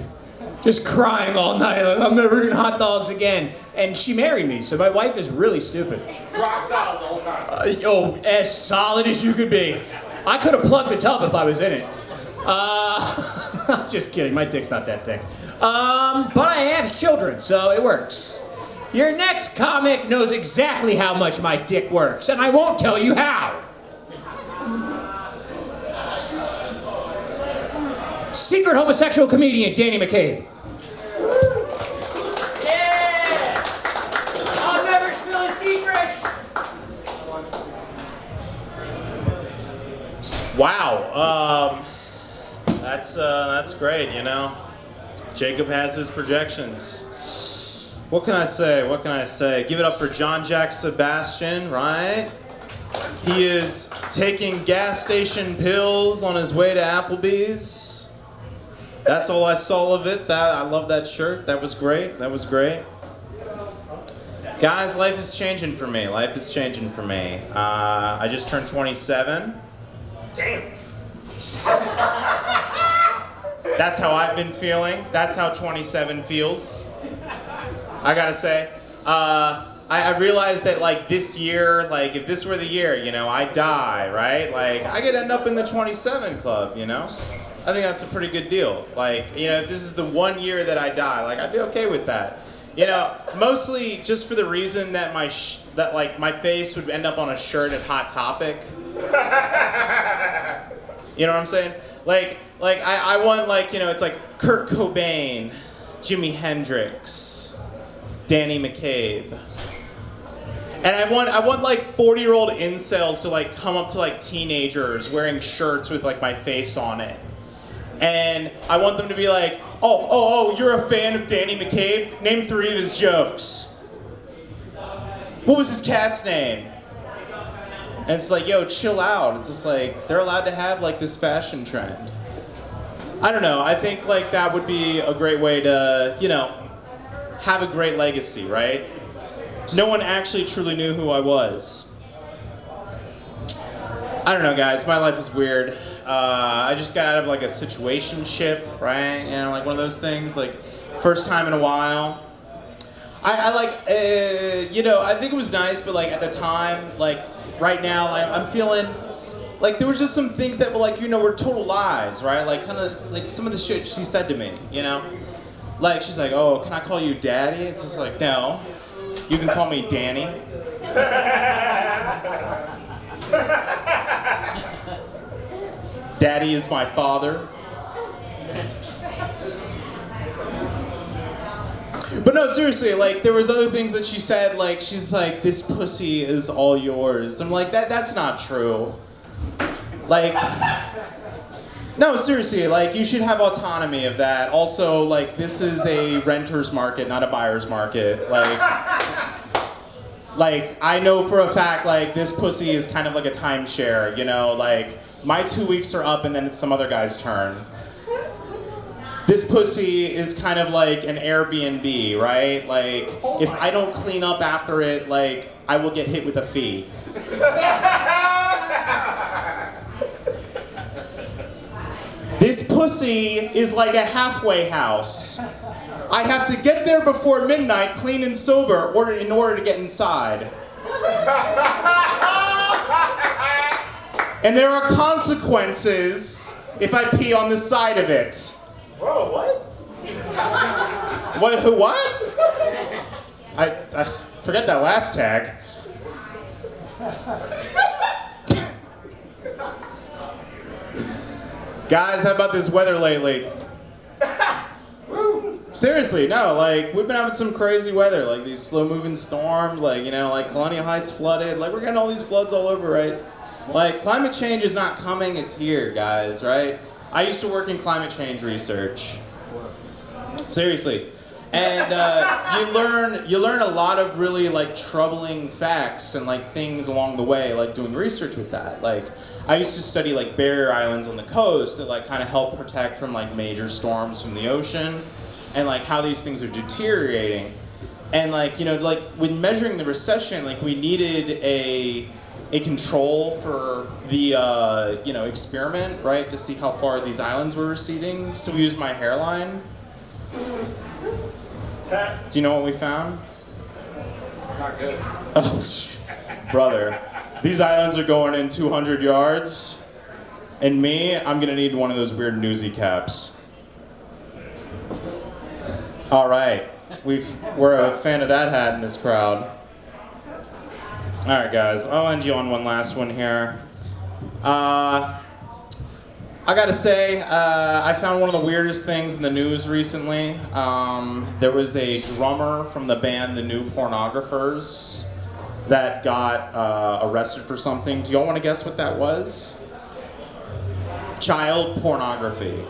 Just crying all night, like, I'm never eating hot dogs again. And she married me, so my wife is really stupid. Rock solid the whole time. As solid as you could be. I could have plugged the tub if I was in it. Just kidding, my dick's not that thick. But I have children, so it works. Your next comic knows exactly how much my dick works, and I won't tell you how. Secret homosexual comedian Danny McCabe. Yeah! I'll never spill a secret! Wow, that's great, you know. Jacob has his projections. What can I say? What can I say? Give it up for John Jack Sebastian, right? He is taking gas station pills on his way to Applebee's. That's all I saw of it. I love that shirt. That was great. That was great. Guys, life is changing for me. Life is changing for me. I just turned 27. Damn. That's how I've been feeling. That's how 27 feels. I gotta say. I realized that like this year, like if this were the year, you know, I die, right? Like I could end up in the 27 club, you know? I think that's a pretty good deal. Like, you know, if this is the 1 year that I die, like I'd be okay with that. You know, mostly just for the reason that my face would end up on a shirt at Hot Topic. You know what I'm saying? Like I want like, you know, it's like Kurt Cobain, Jimi Hendrix, Danny McCabe. And I want like 40-year-old incels to like come up to like teenagers wearing shirts with like my face on it. And I want them to be like, oh, you're a fan of Danny McCabe? Name 3 of his jokes. What was his cat's name? And it's like, yo, chill out. It's just like, they're allowed to have like this fashion trend. I don't know, I think like that would be a great way to, you know, have a great legacy, right? No one actually truly knew who I was. I don't know, guys, my life is weird. I just got out of like a situationship, right? You know, like one of those things, like first time in a while. I like, you know, I think it was nice, but like at the time, like right now, like, I'm feeling like there was just some things that were like, you know, were total lies, right? Like kind of like some of the shit she said to me, you know? Like she's like, oh, can I call you daddy? It's just like, no, you can call me Danny. Daddy is my father. But no, seriously, like there was other things that she said, like she's like, this pussy is all yours. I'm like, that's not true. Like, no, seriously, like you should have autonomy of that. Also, like this is a renter's market, not a buyer's market. Like I know for a fact, like this pussy is kind of like a timeshare, you know, like my 2 weeks are up and then it's some other guy's turn. This pussy is kind of like an Airbnb, right? Like, if I don't clean up after it, like, I will get hit with a fee. This pussy is like a halfway house. I have to get there before midnight, clean and sober, in order to get inside. And there are consequences if I pee on the side of it. Bro, what? What? Who? What? I forget that last tag. Guys, how about this weather lately? Seriously, no, like, we've been having some crazy weather, like these slow-moving storms, like, you know, like Colonial Heights flooded, like, we're getting all these floods all over, right? Like, climate change is not coming, it's here, guys, right? I used to work in climate change research. Seriously. And you learn a lot of really like troubling facts and like things along the way, like doing research with that. Like I used to study like barrier islands on the coast that like kind of help protect from like major storms from the ocean and like how these things are deteriorating. And like, you know, like when measuring the recession, like we needed a control for the you know, experiment, right, to see how far these islands were receding. So we used my hairline. Do you know what we found? It's not good. Oh, brother, these islands are going in 200 yards, and me, I'm gonna need one of those weird newsy caps. All right, we're a fan of that hat in this crowd. All right, guys, I'll end you on one last one here. I gotta say, I found one of the weirdest things in the news recently. There was a drummer from the band The New Pornographers that got arrested for something. Do y'all want to guess what that was? Child pornography.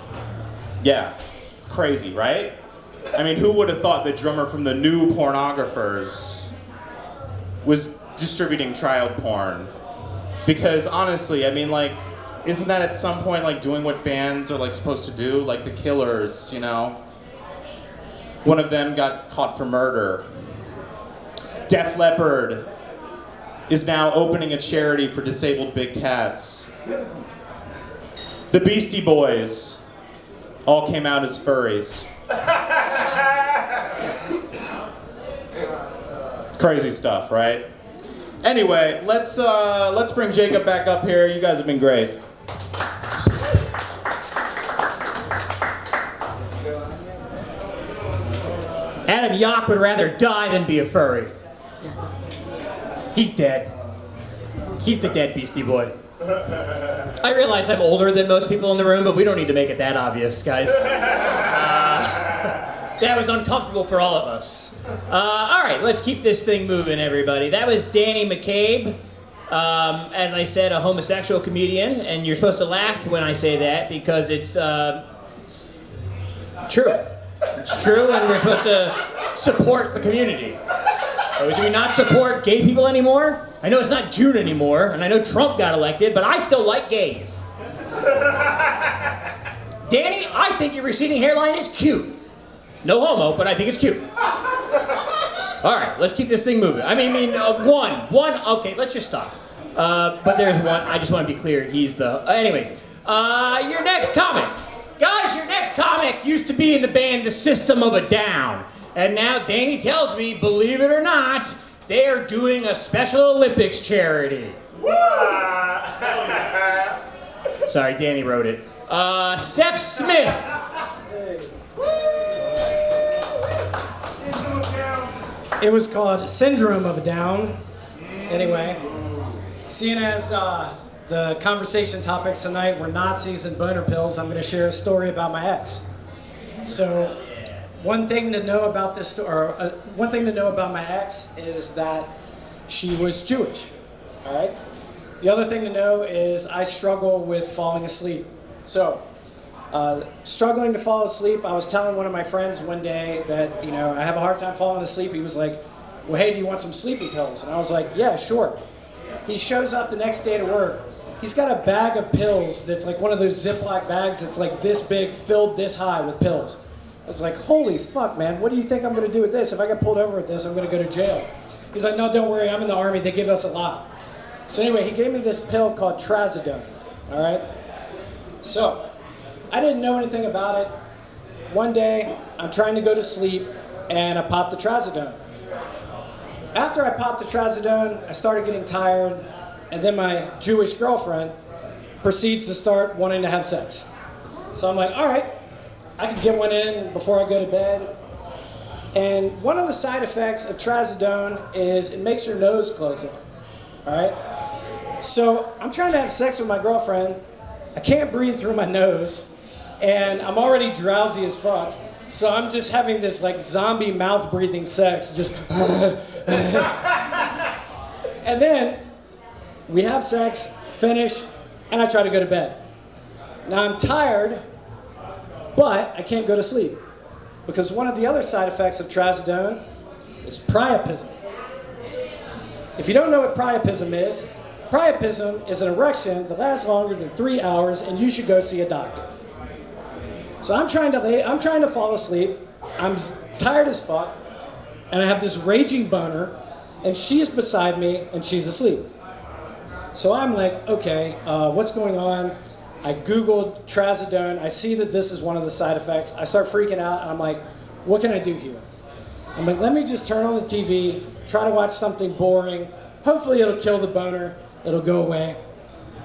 Yeah, crazy, right? I mean, who would have thought the drummer from The New Pornographers was distributing child porn? Because honestly, I mean, like, isn't that at some point like doing what bands are like supposed to do? Like the Killers, you know? One of them got caught for murder. Def Leppard is now opening a charity for disabled big cats. The Beastie Boys all came out as furries. Crazy stuff, right? Anyway, let's bring Jacob back up here. You guys have been great. Adam Yauch would rather die than be a furry. He's dead. He's the dead Beastie Boy. I realize I'm older than most people in the room, but we don't need to make it that obvious, guys. That was uncomfortable for all of us. All right, let's keep this thing moving, everybody. That was Danny McCabe. As I said, a homosexual comedian, and you're supposed to laugh when I say that because it's true. It's true, and we're supposed to support the community. Do we not support gay people anymore? I know it's not June anymore, and I know Trump got elected, but I still like gays. Danny, I think your receding hairline is cute. No homo, but I think it's cute. All right, let's keep this thing moving. One, okay, let's just stop. But there's one, I just want to be clear, he's the, anyways. Your next comic. Guys, your next comic used to be in the band The System of a Down. And now Danny tells me, believe it or not, they are doing a Special Olympics charity. Sorry, Danny wrote it. Seph Smith. It was called Syndrome of a Down. Anyway, seeing as the conversation topics tonight were Nazis and boner pills, I'm going to share a story about my ex. So, one thing to know about this one thing to know about my ex is that she was Jewish. All right. The other thing to know is I struggle with falling asleep. So, struggling to fall asleep, I was telling one of my friends one day that, I have a hard time falling asleep. He was like, well, hey, do you want some sleeping pills? And I was like, yeah, sure. He shows up the next day to work. He's got a bag of pills that's like one of those Ziploc bags that's like this big, filled this high with pills. I was like, holy fuck, man, what do you think I'm going to do with this? If I get pulled over with this, I'm going to go to jail. He's like, no, don't worry, I'm in the Army. They give us a lot. So anyway, he gave me this pill called Trazodone, all right? So, I didn't know anything about it. One day, I'm trying to go to sleep, and I popped the Trazodone. After I popped the Trazodone, I started getting tired, and then my Jewish girlfriend proceeds to start wanting to have sex. So I'm like, all right, I can get one in before I go to bed. And one of the side effects of Trazodone is it makes your nose close up, all right? So I'm trying to have sex with my girlfriend. I can't breathe through my nose, and I'm already drowsy as fuck. So I'm just having this like zombie mouth breathing sex, just and then we have sex, finish, and I try to go to bed. Now I'm tired, but I can't go to sleep because one of the other side effects of Trazodone is priapism. If you don't know what priapism is an erection that lasts longer than 3 hours, and you should go see a doctor. So I'm trying to fall asleep. I'm tired as fuck, and I have this raging boner, and she's beside me, and she's asleep. So I'm like, okay, what's going on? I Googled Trazodone. I see that this is one of the side effects. I start freaking out, and I'm like, what can I do here? I'm like, let me just turn on the TV, try to watch something boring. Hopefully it'll kill the boner. It'll go away.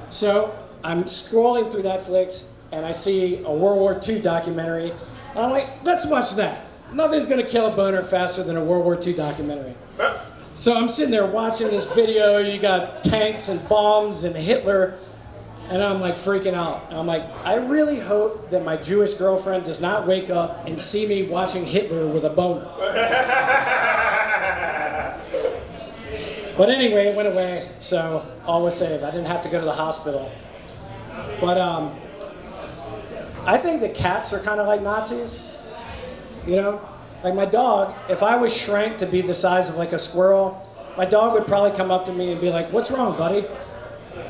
So I'm scrolling through Netflix, and I see a World War II documentary. And I'm like, let's watch that. Nothing's going to kill a boner faster than a World War II documentary. So I'm sitting there watching this video. You got tanks and bombs and Hitler. And I'm like freaking out. And I'm like, I really hope that my Jewish girlfriend does not wake up and see me watching Hitler with a boner. But anyway, it went away, so all was saved. I didn't have to go to the hospital. But I think that cats are kind of like Nazis. Like my dog, if I was shrank to be the size of like a squirrel, my dog would probably come up to me and be like, what's wrong, buddy?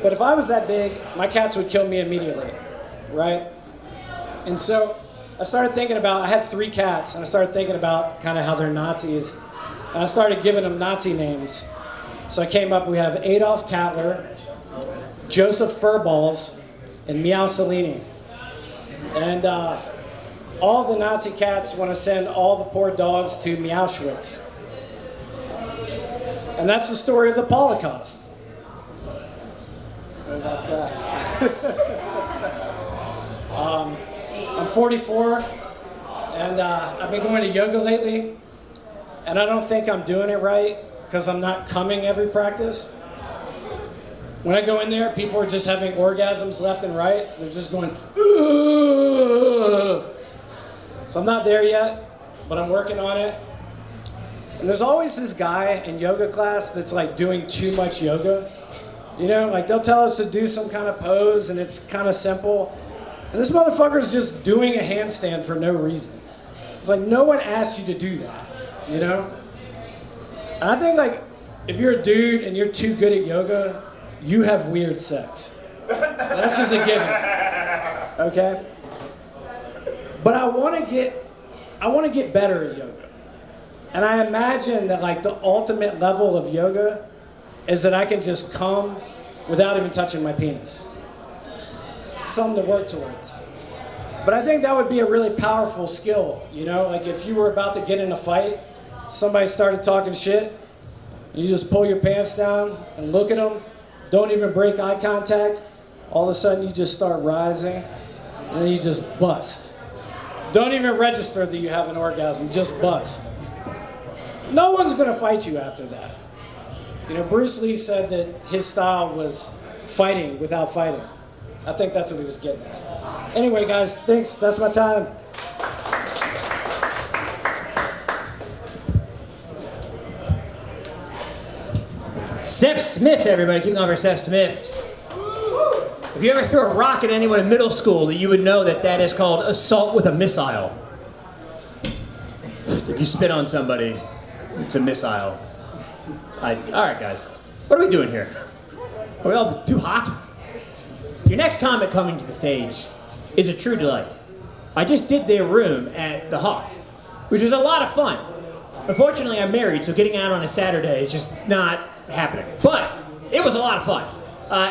But if I was that big, my cats would kill me immediately, right? And so I started thinking about, I had 3 cats, and I started thinking about kind of how they're Nazis. And I started giving them Nazi names. So I came up, we have Adolf Kattler, Joseph Furballs, and Meow Cellini. And all the Nazi cats want to send all the poor dogs to Meowschwitz. And that's the story of the Holocaust. And that's that. I'm 44, and I've been going to yoga lately, and I don't think I'm doing it right because I'm not coming every practice. When I go in there, people are just having orgasms left and right. They're just going, ugh. So I'm not there yet, but I'm working on it. And there's always this guy in yoga class that's like doing too much yoga. You know, like they'll tell us to do some kind of pose and it's kind of simple. And this motherfucker's just doing a handstand for no reason. It's like no one asked you to do that, you know? And I think like if you're a dude and you're too good at yoga, you have weird sex. That's just a given. Okay? But I want to get better at yoga. And I imagine that like the ultimate level of yoga is that I can just come without even touching my penis. Something to work towards. But I think that would be a really powerful skill, you know? Like if you were about to get in a fight, somebody started talking shit, you just pull your pants down and look at them, don't even break eye contact, all of a sudden you just start rising, and then you just bust. Don't even register that you have an orgasm, just bust. No one's gonna fight you after that. You know, Bruce Lee said that his style was fighting without fighting. I think that's what he was getting at. Anyway, guys, thanks. That's my time. Seph Smith, everybody. Keep going for Seph Smith. If you ever threw a rock at anyone in middle school, you would know that that is called assault with a missile. If you spit on somebody, it's a missile. All right, guys. What are we doing here? Are we all too hot? Your next comic coming to the stage is a true delight. I just did their room at the Hoff, which was a lot of fun. Unfortunately, I'm married, so getting out on a Saturday is just not happening. But it was a lot of fun.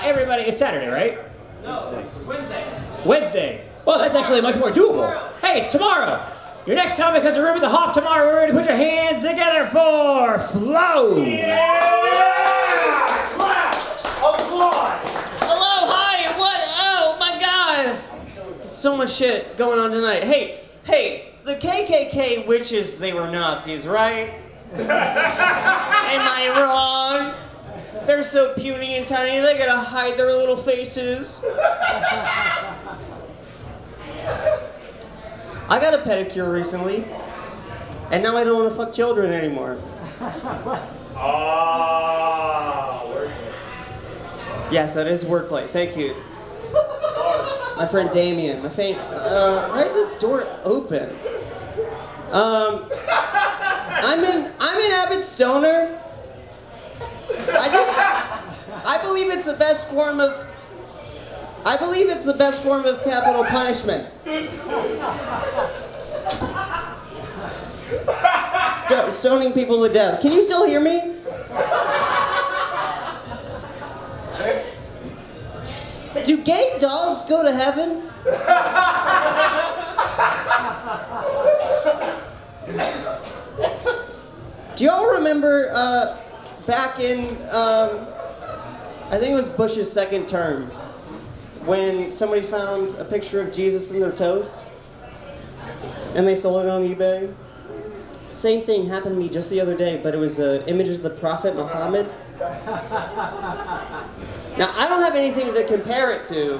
Everybody, it's Saturday, right? No, Wednesday. Wednesday. Well, that's actually much more doable. Hey, it's tomorrow. Your next comic has a room at the Hoff tomorrow. We're ready to put your hands together for Flow. Yeah! Clap! Applaud! Hello, hi, what? Oh my God! So much shit going on tonight. Hey, the KKK witches, they were Nazis, right? Am I wrong? They're so puny and tiny, they gotta hide their little faces. I got a pedicure recently, and now I don't want to fuck children anymore. Yes, that is wordplay. Thank you. My friend Damion. Why is this door open? I'm an avid stoner. I believe it's the best form of capital punishment. Stoning people to death. Can you still hear me? Do gay dogs go to heaven? Do y'all remember back in, I think it was Bush's second term, when somebody found a picture of Jesus in their toast and they sold it on eBay? Same thing happened to me just the other day, but it was an image of the Prophet Muhammad. Now, I don't have anything to compare it to,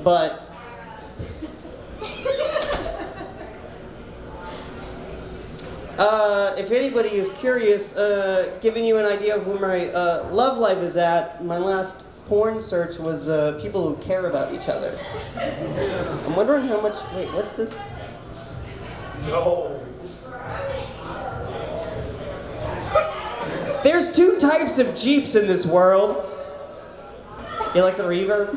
but if anybody is curious, giving you an idea of where my love life is at, my last porn search was people who care about each other. I'm wondering how much, wait, what's this? No. There's two types of Jeeps in this world. You like the reverb?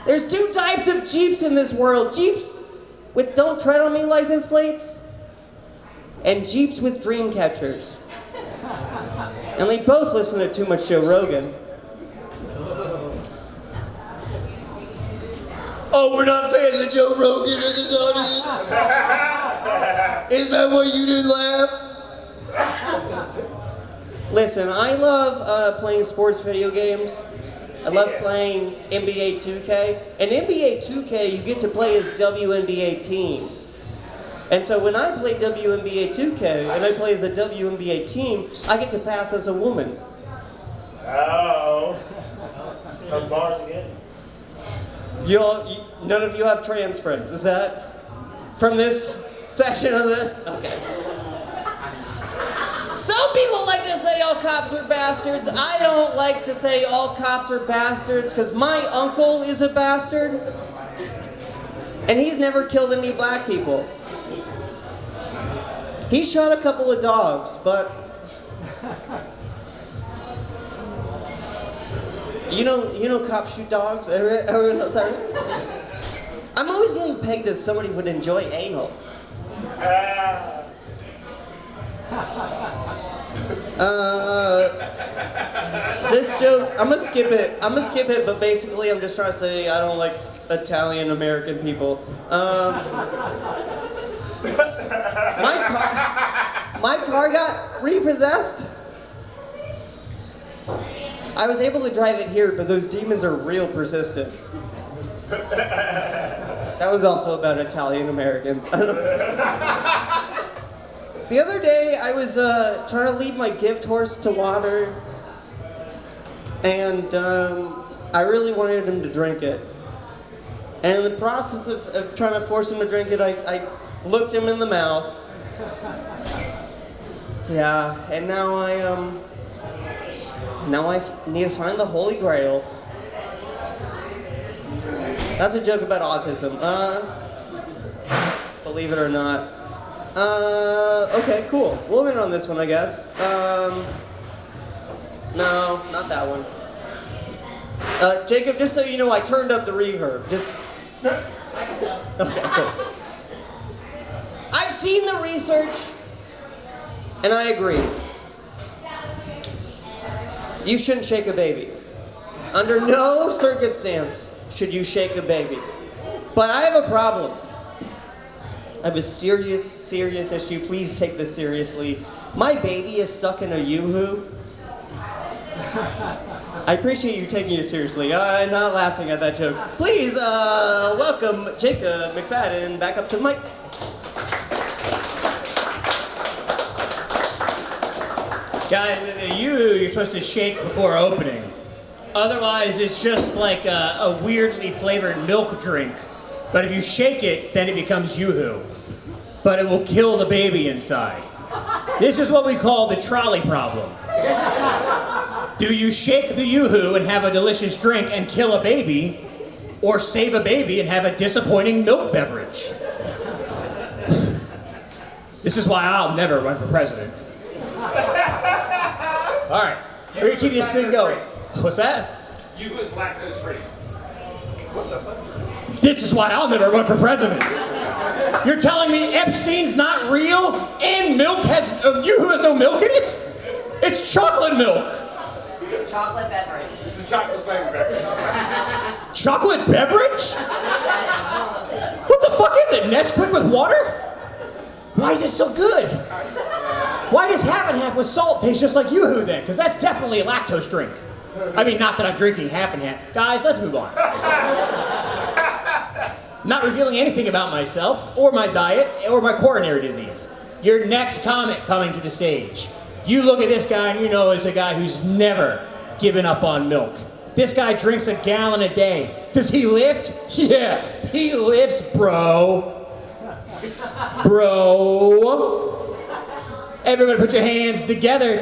There's two types of Jeeps in this world. Jeeps with don't tread on me license plates, and Jeeps with dream catchers. And they both listen to too much Joe Rogan. Oh, we're not fans of Joe Rogan in this audience? Is that why you didn't laugh? Listen, I love playing sports video games. I love playing NBA 2K. And NBA 2K, you get to play as WNBA teams. And so when I play WNBA 2K and I play as a WNBA team, I get to pass as a woman. Oh. Those bars again. None of you have trans friends, is that? From this section of the... Okay. Some people like to say all cops are bastards. I don't like to say all cops are bastards because my uncle is a bastard. And he's never killed any black people. He shot a couple of dogs, but... You know cops shoot dogs? Everyone knows that? I'm always getting pegged as somebody who would enjoy anal. This joke, I'm gonna skip it, but basically I'm just trying to say I don't like Italian American people. My car got repossessed. I was able to drive it here, but those demons are real persistent. That was also about Italian Americans. The other day, I was trying to lead my gift horse to water, and I really wanted him to drink it. And in the process of trying to force him to drink it, I looked him in the mouth. Yeah, and now I need to find the Holy Grail. That's a joke about autism. Believe it or not. Okay, cool. We'll win on this one, I guess. No, not that one. Jacob, just so you know, I turned up the reverb. Just... Okay, cool. I've seen the research, and I agree. You shouldn't shake a baby. Under no circumstance should you shake a baby. But I have a problem. I have a serious issue. Please take this seriously. My baby is stuck in a yoo-hoo. I appreciate you taking it seriously. I'm not laughing at that joke. Please welcome Jacob McFadden back up to the mic. Guys, with a yoo-hoo, you're supposed to shake before opening. Otherwise, it's just like a weirdly flavored milk drink. But if you shake it, then it becomes yoo-hoo. But it will kill the baby inside. This is what we call the trolley problem. Do you shake the yoo-hoo and have a delicious drink and kill a baby, or save a baby and have a disappointing milk beverage? This is why I'll never run for president. All right, we're gonna keep this thing going. What's that? Yoo-hoo is lactose free. What the fuck? This is why I'll never run for president. You're telling me Epstein's not real and milk has, yoo-hoo has no milk in it? It's chocolate milk. Chocolate beverage. It's a chocolate flavored beverage. Chocolate beverage? What the fuck is it? Nesquik with water? Why is it so good? Why does half and half with salt taste just like yoo-hoo then? Because that's definitely a lactose drink. I mean, not that I'm drinking half and half. Guys, let's move on. Not revealing anything about myself, or my diet, or my coronary disease. Your next comic coming to the stage. You look at this guy and you know it's a guy who's never given up on milk. This guy drinks a gallon a day. Does he lift? Yeah, he lifts, bro. Bro. Everybody put your hands together.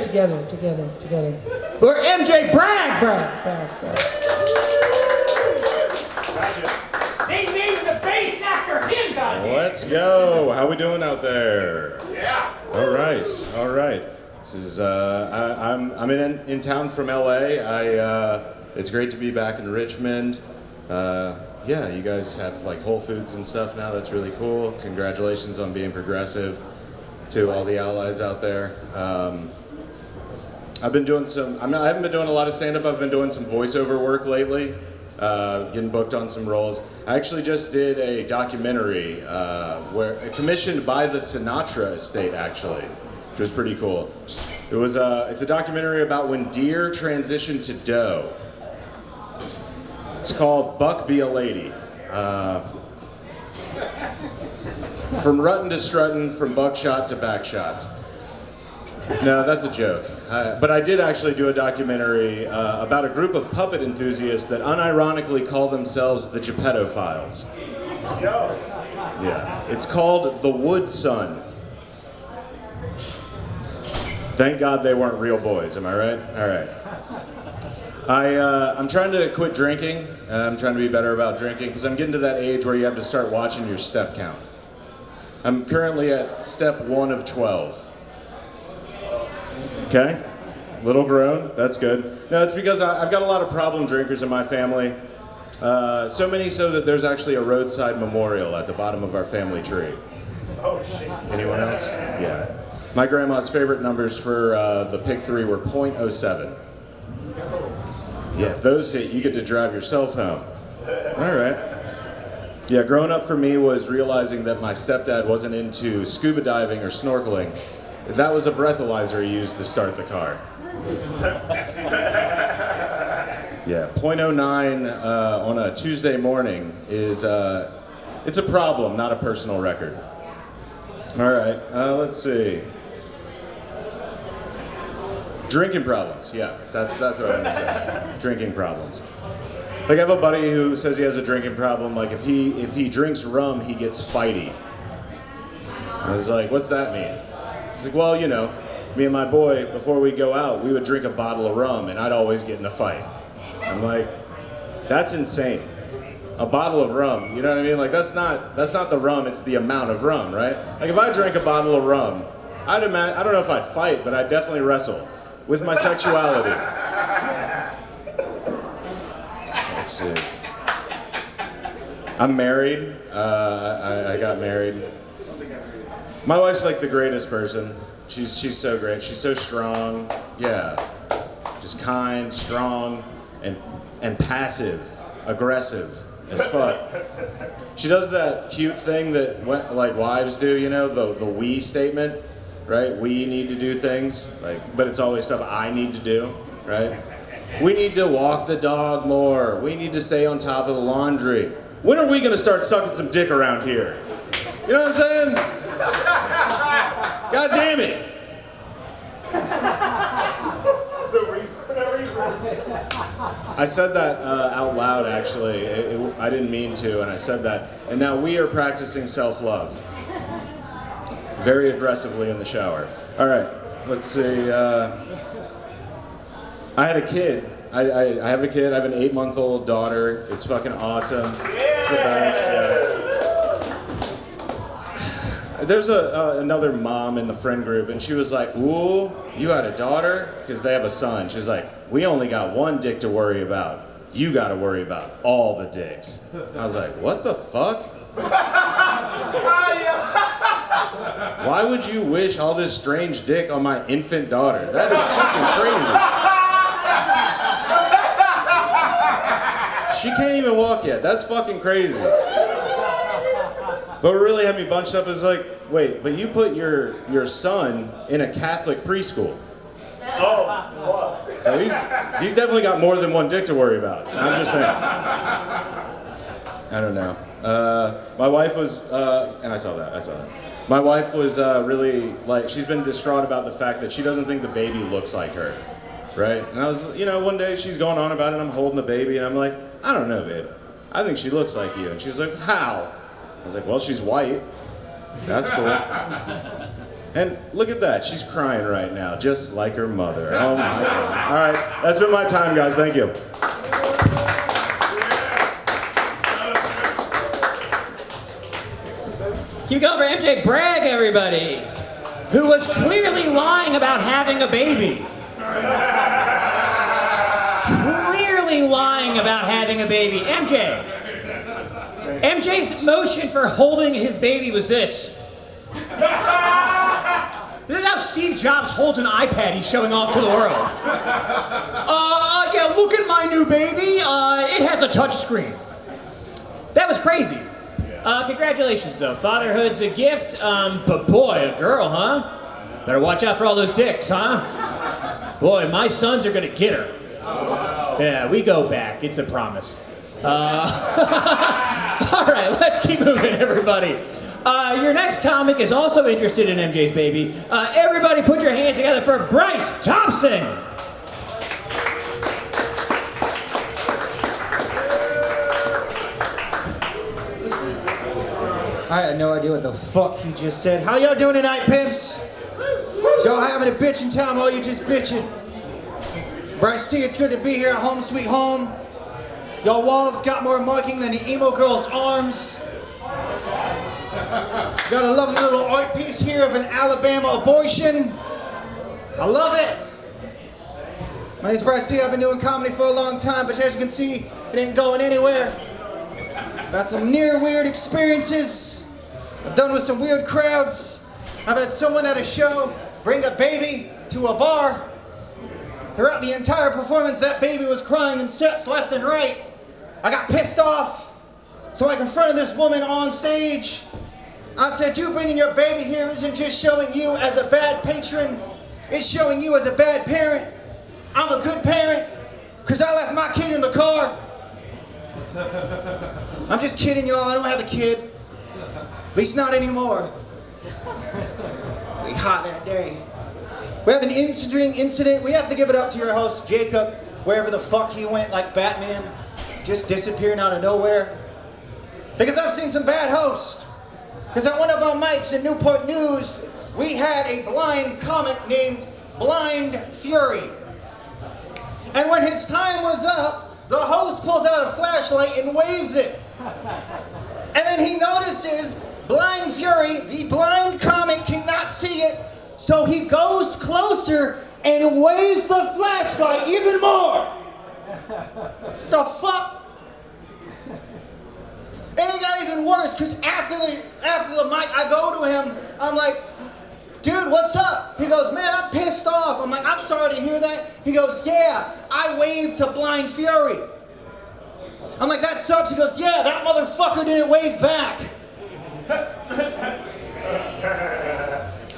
For MJ Bragg. They named the base after him, goddamn. Let's go. How we doing out there? Yeah. All right. This is I'm in town from LA. It's great to be back in Richmond. Yeah, you guys have like Whole Foods and stuff now. That's really cool. Congratulations on being progressive. to all the allies out there. I've been doing I haven't been doing a lot of stand-up. I've been doing some voiceover work lately, getting booked on some roles. I actually just did a documentary commissioned by the Sinatra estate, actually, which was pretty cool. It's a documentary about when deer transitioned to doe. It's called Buck Be a Lady. From ruttin' to struttin', from buckshot to backshots. No, that's a joke. But I did actually do a documentary about a group of puppet enthusiasts that unironically call themselves the Geppetto-Files. Yeah. It's called The Wood Sun. Thank God they weren't real boys, am I right? All right. I'm trying to quit drinking. I'm trying to be better about drinking because I'm getting to that age where you have to start watching your step count. I'm currently at step 1 of 12. Okay? Little grown, that's good. No, it's because I've got a lot of problem drinkers in my family. So many so that there's actually a roadside memorial at the bottom of our family tree. Oh, shit. Anyone else? Yeah. My grandma's favorite numbers for the Pick 3 were .07. Yeah, if those hit, you get to drive yourself home. All right. Yeah, growing up for me was realizing that my stepdad wasn't into scuba diving or snorkeling. That was a breathalyzer he used to start the car. Yeah, .09 on a Tuesday morning is, it's a problem, not a personal record. All right, let's see. Drinking problems, yeah, that's what I'm gonna say. Drinking problems. Like I have a buddy who says he has a drinking problem. Like if he drinks rum, he gets fighty. I was like, what's that mean? He's like, well, you know, me and my boy, before we go out, we would drink a bottle of rum, and I'd always get in a fight. I'm like, that's insane. A bottle of rum, you know what I mean? Like that's not the rum, it's the amount of rum, right? Like if I drank a bottle of rum, I don't know if I'd fight, but I'd definitely wrestle with my sexuality. Let's see. I'm married. I got married. My wife's like the greatest person. She's so great. She's so strong. Yeah. Just kind, strong, and passive, aggressive as fuck. She does that cute thing that like wives do, you know, the we statement, right? We need to do things, but it's always stuff I need to do, right? We need to walk the dog more. We need to stay on top of the laundry. When are we gonna start sucking some dick around here? You know what I'm saying? God damn it. I said that out loud, actually. I didn't mean to, and I said that. And now we are practicing self-love. Very aggressively in the shower. All right, let's see. I had a kid. I have a kid. I have an 8-month-old daughter. It's fucking awesome. It's the best. Yeah. There's another mom in the friend group, and she was like, ooh, you had a daughter? Because they have a son. She's like, we only got one dick to worry about. You got to worry about all the dicks. I was like, what the fuck? Why would you wish all this strange dick on my infant daughter? That is fucking crazy. She can't even walk yet. That's fucking crazy. But what really had me bunched up is like, wait, but you put your son in a Catholic preschool. Oh, what? So he's definitely got more than one dick to worry about. I'm just saying. I don't know. My wife was, and I saw that. My wife was really, like, she's been distraught about the fact that she doesn't think the baby looks like her, right? And I was, you know, one day she's going on about it, and I'm holding the baby, and I'm like, I don't know, babe. I think she looks like you. And she's like, how? I was like, well, she's white. That's cool. And look at that, she's crying right now, just like her mother. Oh my God. All right, that's been my time, guys. Thank you. Keep going for MJ Bragg, everybody, who was clearly lying about having a baby. Clearly lying about having a baby. MJ's motion for holding his baby was this. This is how Steve Jobs holds an iPad he's showing off to the world. Yeah, look at my new baby. It has a touch screen. That was crazy. Congratulations, though. Fatherhood's a gift, but boy, a girl, huh? Better watch out for all those dicks, huh? Boy, my sons are gonna get her. Yeah, we go back. It's a promise. All right, let's keep moving, everybody. Your next comic is also interested in MJ's baby. Everybody put your hands together for Bryce Thompson. I had no idea what the fuck he just said. How y'all doing tonight, pimps? Y'all having a bitchin' time or you just bitchin'? Bryce T, it's good to be here at Home Sweet Home. Y'all walls got more marking than the emo girl's arms. Got a lovely little art piece here of an Alabama abortion. I love it. My name's Bryce T. I've been doing comedy for a long time, but as you can see, it ain't going anywhere. Got some near weird experiences. I've done with some weird crowds. I've had someone at a show bring a baby to a bar. Throughout the entire performance, that baby was crying in sets left and right. I got pissed off, so I confronted this woman on stage. I said, you bringing your baby here isn't just showing you as a bad patron, it's showing you as a bad parent. I'm a good parent, because I left my kid in the car. I'm just kidding, y'all, I don't have a kid. At least not anymore. We hot that day. We have an incident. We have to give it up to your host, Jacob, wherever the fuck he went like Batman, just disappearing out of nowhere. Because I've seen some bad hosts. Because at one of our mics in Newport News, we had a blind comic named Blind Fury. And when his time was up, the host pulls out a flashlight and waves it. And then he notices Blind Fury, the blind comic, cannot see it, so he goes closer and waves the flashlight even more. The fuck? And it got even worse, because after the mic, I go to him, I'm like, dude, what's up? He goes, man, I'm pissed off. I'm like, I'm sorry to hear that. He goes, yeah, I waved to Blind Fury. I'm like, that sucks. He goes, yeah, that motherfucker didn't wave back.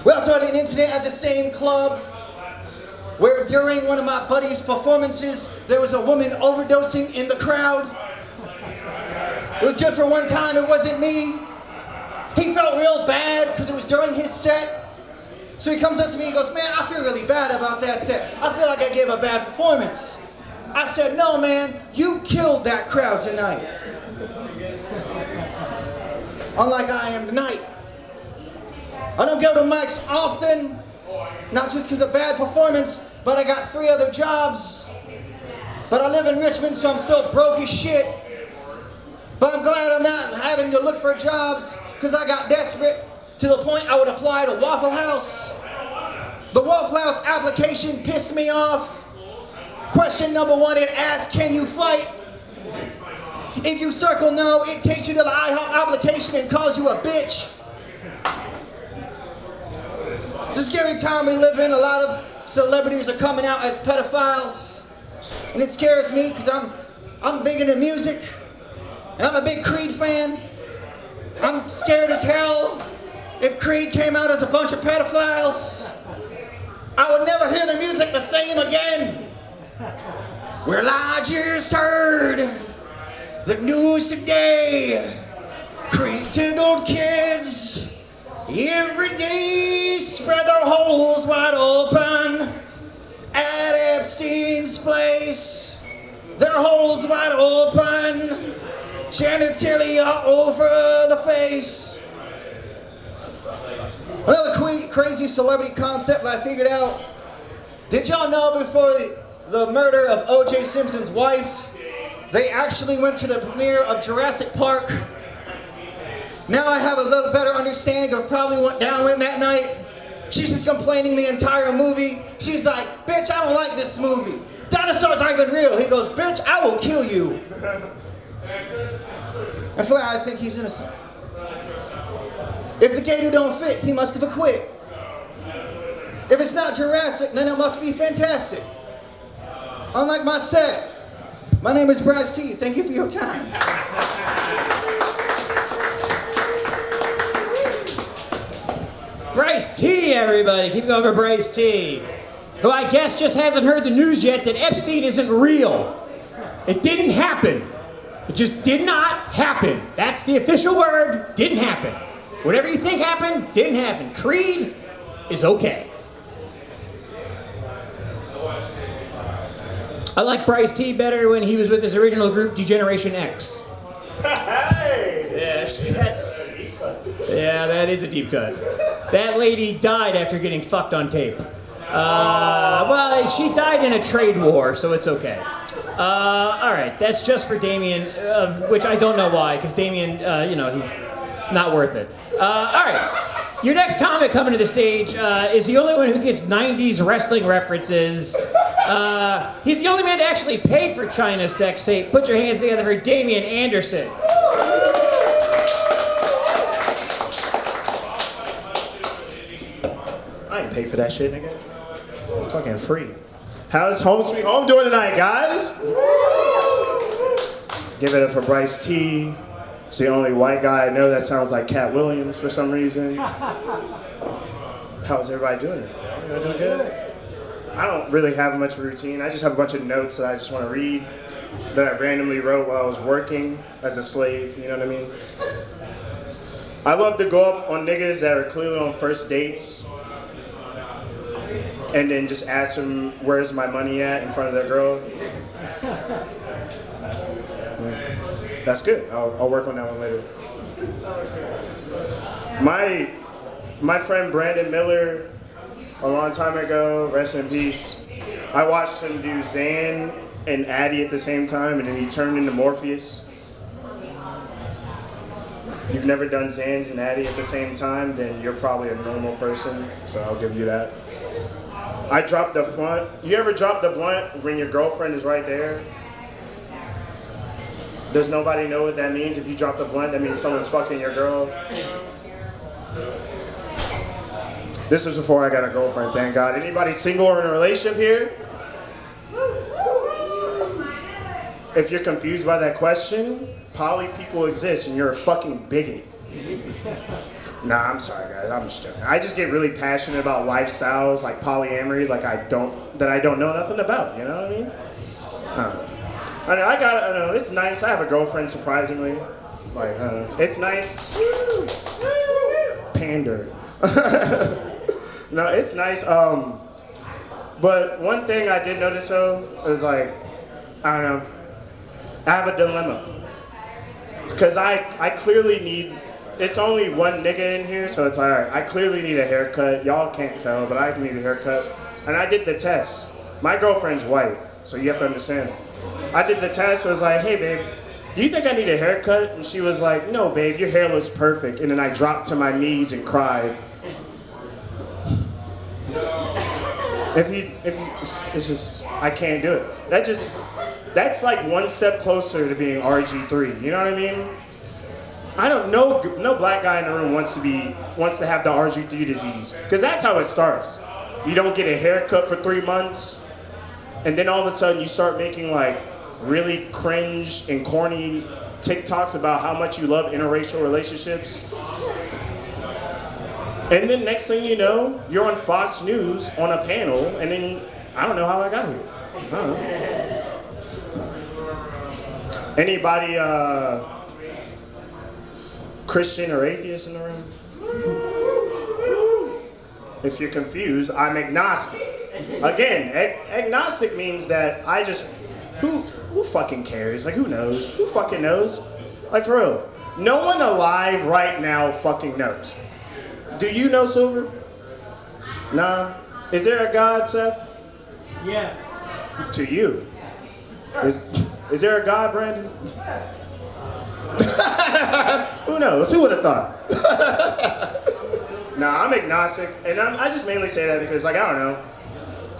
We also had an incident at the same club where during one of my buddy's performances, there was a woman overdosing in the crowd. It was good for one time, it wasn't me. He felt real bad because it was during his set. So he comes up to me, he goes, man, I feel really bad about that set. I feel like I gave a bad performance. I said, no, man, you killed that crowd tonight. Unlike I am tonight. I don't go to mics often, not just because of bad performance, but I got 3 other jobs. But I live in Richmond, so I'm still broke as shit. But I'm glad I'm not having to look for jobs, because I got desperate to the point I would apply to Waffle House. The Waffle House application pissed me off. Question number 1, it asks, can you fight? If you circle no, it takes you to the IHOP application and calls you a bitch. It's a scary time we live in. A lot of celebrities are coming out as pedophiles. And it scares me because I'm big into music. And I'm a big Creed fan. I'm scared as hell. If Creed came out as a bunch of pedophiles, I would never hear the music the same again. Well, I just heard the news today. Creed tickled kids every day, spread their holes wide open at Epstein's place. Their holes wide open, genitalia over the face. Another crazy celebrity concept I figured out. Did y'all know before the murder of O.J. Simpson's wife, they actually went to the premiere of Jurassic Park? Now I have a little better understanding of probably what down went that night. She's just complaining the entire movie. She's like, bitch, I don't like this movie. Dinosaurs aren't even real. He goes, bitch, I will kill you. And for that, I think he's innocent. If the gator don't fit, he must have quit. If it's not Jurassic, then it must be fantastic. Unlike my set, my name is Bryce T. Thank you for your time. Bryce T, everybody. Keep going for Bryce T. Who I guess just hasn't heard the news yet that Epstein isn't real. It didn't happen. It just did not happen. That's the official word. Didn't happen. Whatever you think happened, didn't happen. Creed is okay. I like Bryce T better when he was with his original group, Degeneration X. Hey! Yes, yeah, that is a deep cut. That lady died after getting fucked on tape. Well, she died in a trade war, so it's okay. All right, that's just for Damion, which I don't know why, because Damion, he's not worth it. All right, your next comic coming to the stage is the only one who gets 90s wrestling references. He's the only man to actually pay for China's sex tape. Put your hands together for Damion Anderson. I ain't pay for that shit, nigga. Fucking free. How's Home Sweet Home doing tonight, guys? Give it up for Bryce T. It's the only white guy I know that sounds like Cat Williams for some reason. How's everybody doing? Everybody doing good? I don't really have much routine. I just have a bunch of notes that I just want to read that I randomly wrote while I was working as a slave, you know what I mean? I love to go up on niggas that are clearly on first dates and then just ask them, where's my money at, in front of their girl. That's good. I'll work on that one later. My friend Brandon Miller, a long time ago, rest in peace, I watched him do Xan and Addy at the same time, and then he turned into Morpheus. You've never done Xans and Addy at the same time, then you're probably a normal person, so I'll give you that. I dropped the blunt. You ever drop the blunt when your girlfriend is right there? Does nobody know what that means? If you drop the blunt, that means someone's fucking your girl. This was before I got a girlfriend, thank God. Anybody single or in a relationship here? If you're confused by that question, poly people exist and you're a fucking bigot. Nah, I'm sorry guys, I'm just joking. I just get really passionate about lifestyles like polyamory, like I don't know nothing about, you know what I mean? I know, it's nice. I have a girlfriend, surprisingly. Like, it's nice. Pander. No, it's nice. But one thing I did notice though is like, I don't know, I have a dilemma. Because I clearly need, it's only one nigga in here, so it's like, all right, I clearly need a haircut. Y'all can't tell, but I need a haircut. And I did the test. My girlfriend's white, so you have to understand. I did the test, I was like, hey babe, do you think I need a haircut? And she was like, no babe, your hair looks perfect. And then I dropped to my knees and cried. It's just, I can't do it. That's like one step closer to being RG3, you know what I mean? I don't know, no black guy in the room wants to have the RG3 disease. Because that's how it starts. You don't get a haircut for 3 months, and then all of a sudden you start making like really cringe and corny TikToks about how much you love interracial relationships. And then next thing you know, you're on Fox News on a panel, and then I don't know how I got here. I don't know. Anybody Christian or atheist in the room? If you're confused, I'm agnostic. Again, agnostic means that I just, who fucking cares? Like, who knows? Who fucking knows? Like, for real. No one alive right now fucking knows. Do you know, Silver? Nah. Is there a God, Seph? Yeah. To you. Is there a God, Brandon? Who knows? Who would have thought? Nah, I'm agnostic, and I just mainly say that because, like, I don't know.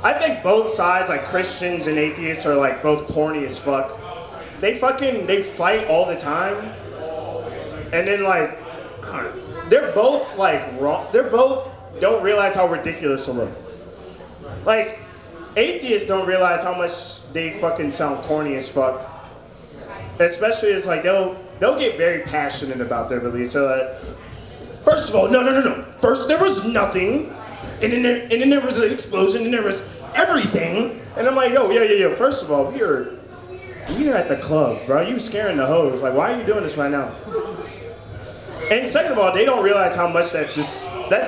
I think both sides, like Christians and atheists, are like both corny as fuck. They fight all the time, and then like, I don't know, they're both like wrong. They're both don't realize how ridiculous they look. like, atheists don't realize how much they fucking sound corny as fuck. Especially it's like they'll get very passionate about their beliefs. They're like, first of all, no. First there was nothing, and then there was an explosion, and there was everything. And I'm like, yo. First of all, we are at the club, bro. You scaring the hoes. Like, why are you doing this right now? And second of all, they don't realize how much that's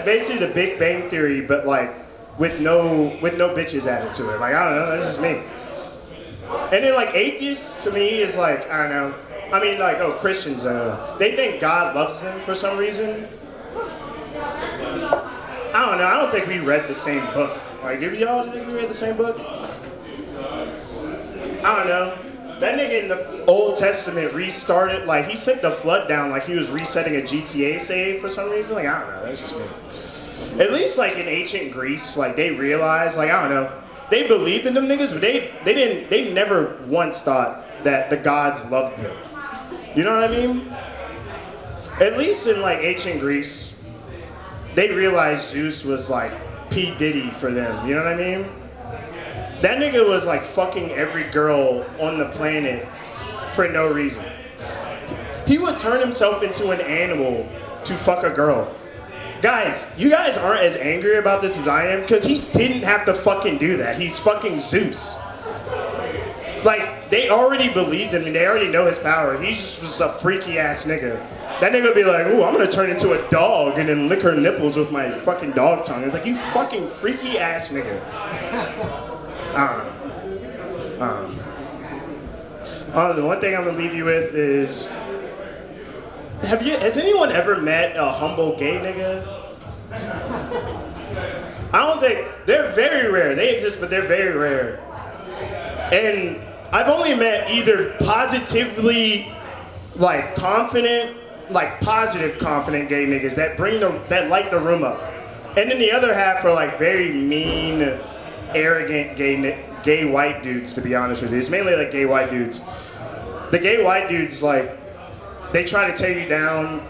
basically the Big Bang Theory, but like with no bitches added to it. Like, I don't know, that's just me. And then like atheists to me is like, I don't know. I mean like, Christians, they think God loves them for some reason. I don't know, I don't think we read the same book. Like, did y'all think we read the same book? I don't know. That nigga in the Old Testament restarted, like he sent the flood down like he was resetting a GTA save for some reason. Like, I don't know, that's just me. At least like in ancient Greece, like they realized, like, I don't know, they believed in them niggas, but they never once thought that the gods loved them. You know what I mean? At least in like ancient Greece, they realized Zeus was like P. Diddy for them. You know what I mean? That nigga was like fucking every girl on the planet for no reason. He would turn himself into an animal to fuck a girl. Guys, you guys aren't as angry about this as I am because he didn't have to fucking do that. He's fucking Zeus. Like, they already believed in him. They already know his power. He just was a freaky ass nigga. That nigga would be like, ooh, I'm gonna turn into a dog and then lick her nipples with my fucking dog tongue. It's like, you fucking freaky ass nigga. The one thing I'm gonna leave you with is, has anyone ever met a humble gay nigga? I don't think, they're very rare. They exist, but they're very rare. And I've only met either positively, like confident, like positive confident gay niggas that light the room up. And then the other half are like very mean, arrogant gay white dudes, to be honest with you. It's mainly like gay white dudes. The gay white dudes, like, they try to tear you down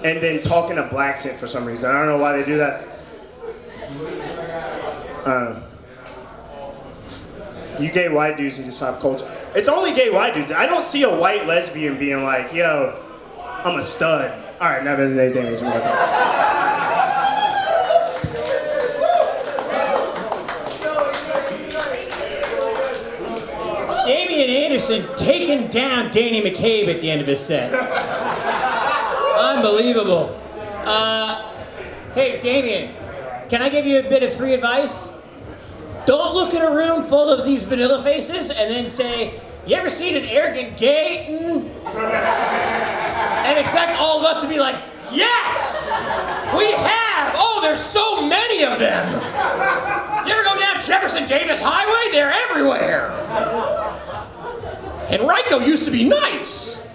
and then talk in a black accent for some reason. I don't know why they do that. You gay white dudes need to stop culture. It's only gay white dudes. I don't see a white lesbian being like, yo, I'm a stud. All right, now there's Damion Anderson. Damion Anderson taking down Danny McCabe at the end of his set. Unbelievable. Hey, Damion, can I give you a bit of free advice? Don't look at a room full of these vanilla faces and then say, you ever seen an arrogant gay? And expect all of us to be like, yes! We have! Oh, there's so many of them! You ever go down Jefferson Davis Highway? They're everywhere! Henrico used to be nice!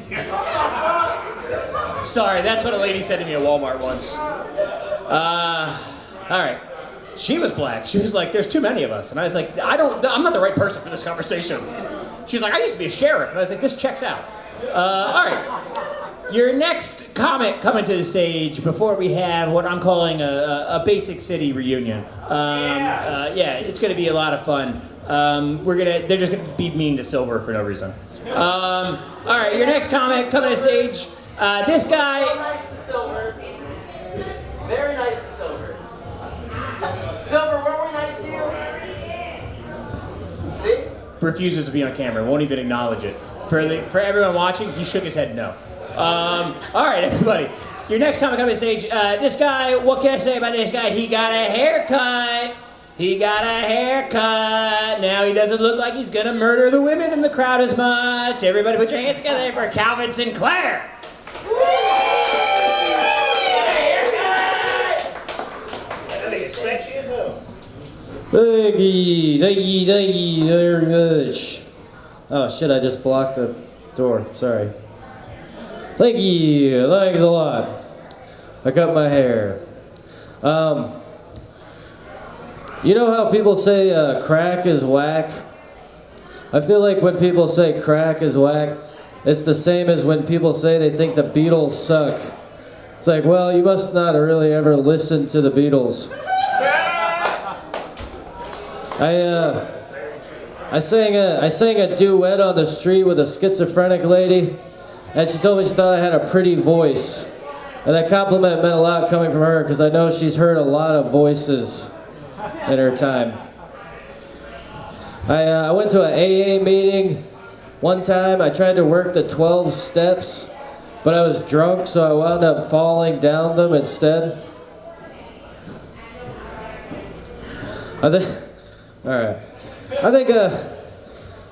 Sorry, that's what a lady said to me at Walmart once. Alright. She was black. She was like, there's too many of us. And I was like, I'm not the right person for this conversation. She's like, I used to be a sheriff. And I was like, this checks out. Alright. Your next comic coming to the stage before we have what I'm calling a Basic City reunion. Yeah, it's gonna be a lot of fun. They're just gonna be mean to Silver for no reason. Alright, your next comic coming to the stage. This guy. Very nice to Silver. Very nice to Silver. Silver, weren't we nice to you? See? Refuses to be on camera, won't even acknowledge it. For everyone watching, he shook his head no. Alright, everybody. Your next comic coming to stage. This guy, what can I say about this guy? He got a haircut. He got a haircut. Now he doesn't look like he's gonna murder the women in the crowd as much. Everybody put your hands together for Calvin Sinclair. Sexy as hell. Thank you very much. Oh shit, I just blocked the door, sorry. Thank you, thanks a lot. I cut my hair. You know how people say crack is whack? I feel like when people say crack is whack, it's the same as when people say they think the Beatles suck. It's like, well, you must not really ever listen to the Beatles. I sang a duet on the street with a schizophrenic lady, and she told me she thought I had a pretty voice. And that compliment meant a lot coming from her, because I know she's heard a lot of voices in her time. I went to an AA meeting one time. I tried to work the 12 steps, but I was drunk, so I wound up falling down them instead. All right. I think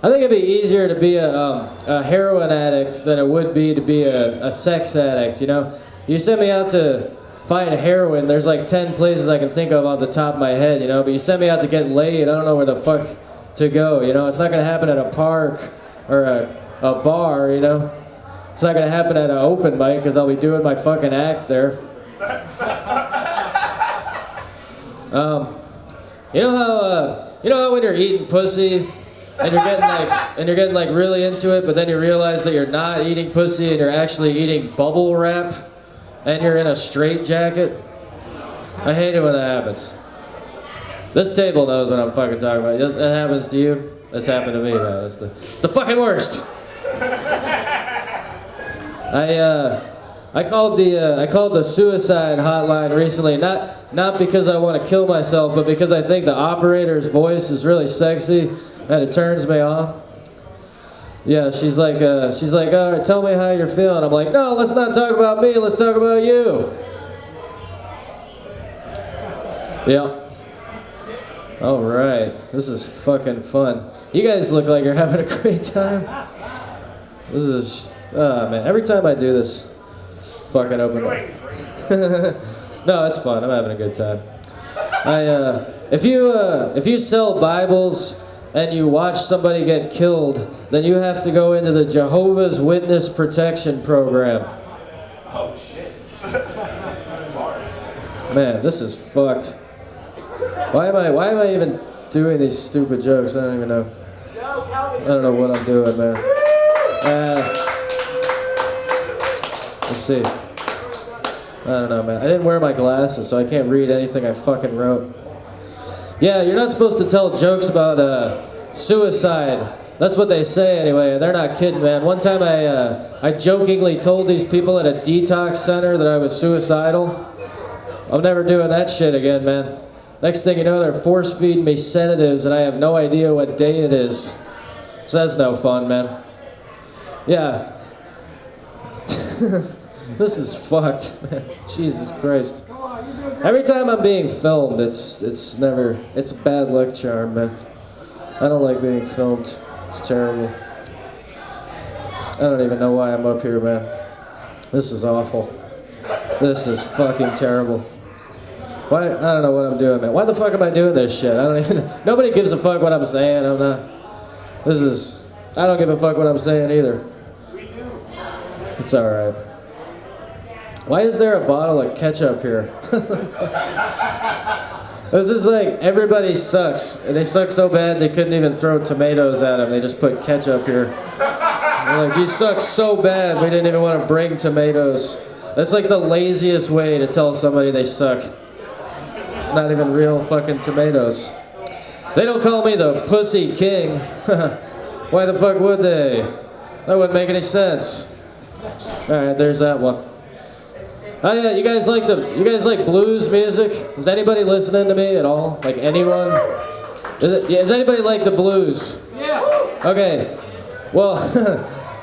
it'd be easier to be a heroin addict than it would be to be a sex addict, you know? You send me out to find heroin, there's like 10 places I can think of off the top of my head, you know? But you send me out to get laid, I don't know where the fuck to go, you know? It's not gonna happen at a park or a bar, you know? It's not gonna happen at an open mic, because I'll be doing my fucking act there. You know how when you're eating pussy and you're getting like really into it, but then you realize that you're not eating pussy and you're actually eating bubble wrap, and you're in a straitjacket? I hate it when that happens. This table knows what I'm fucking talking about. That happens to you? That's happened to me, man. It's the fucking worst. I called the suicide hotline recently, not because I want to kill myself, but because I think the operator's voice is really sexy and it turns me on. Yeah, she's like, all right, tell me how you're feeling. I'm like, no, let's not talk about me, let's talk about you. Yeah. All right, this is fucking fun. You guys look like you're having a great time. This is, oh man, every time I do this fucking open up. No, it's fun, I'm having a good time. If you sell Bibles and you watch somebody get killed, then you have to go into the Jehovah's Witness Protection Program. Oh shit. Man, this is fucked. Why am I even doing these stupid jokes? I don't even know. I don't know what I'm doing, man. Let's see. I don't know, man. I didn't wear my glasses, so I can't read anything I fucking wrote. Yeah, you're not supposed to tell jokes about suicide. That's what they say anyway, and they're not kidding, man. One time I jokingly told these people at a detox center that I was suicidal. I'm never doing that shit again, man. Next thing you know, they're force feeding me sedatives and I have no idea what day it is. So that's no fun, man. Yeah. This is fucked, man. Jesus Christ. Every time I'm being filmed, it's a bad luck charm, man. I don't like being filmed. It's terrible. I don't even know why I'm up here, man. This is awful. This is fucking terrible. Why? I don't know what I'm doing, man. Why the fuck am I doing this shit? I don't even. Nobody gives a fuck what I'm saying. I'm not. I don't give a fuck what I'm saying either. It's all right. Why is there a bottle of ketchup here? This is like everybody sucks. They suck so bad they couldn't even throw tomatoes at them. They just put ketchup here. They're like, you suck so bad we didn't even want to bring tomatoes. That's like the laziest way to tell somebody they suck. Not even real fucking tomatoes. They don't call me the Pussy King. Why the fuck would they? That wouldn't make any sense. Alright, there's that one. Oh yeah, you guys like blues music? Is anybody listening to me at all? Like anyone? Does anybody like the blues? Yeah. Okay. Well,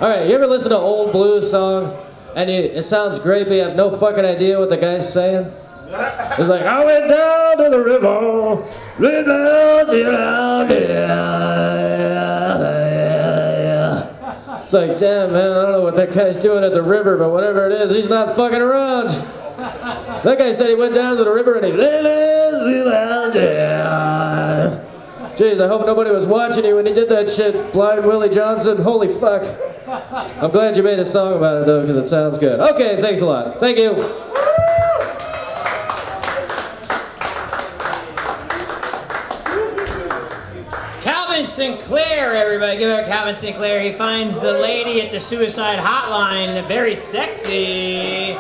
alright, you ever listen to an old blues song and it sounds great but you have no fucking idea what the guy's saying? It's like, I went down to the river, It's like, damn, man, I don't know what that guy's doing at the river, but whatever it is, he's not fucking around. That guy said he went down to the river and he... Jeez, I hope nobody was watching you when he did that shit, Blind Willie Johnson. Holy fuck. I'm glad you made a song about it, though, because it sounds good. Okay, thanks a lot. Thank you. Sinclair, everybody. Give it up, Calvin Sinclair. He finds the lady at the suicide hotline very sexy.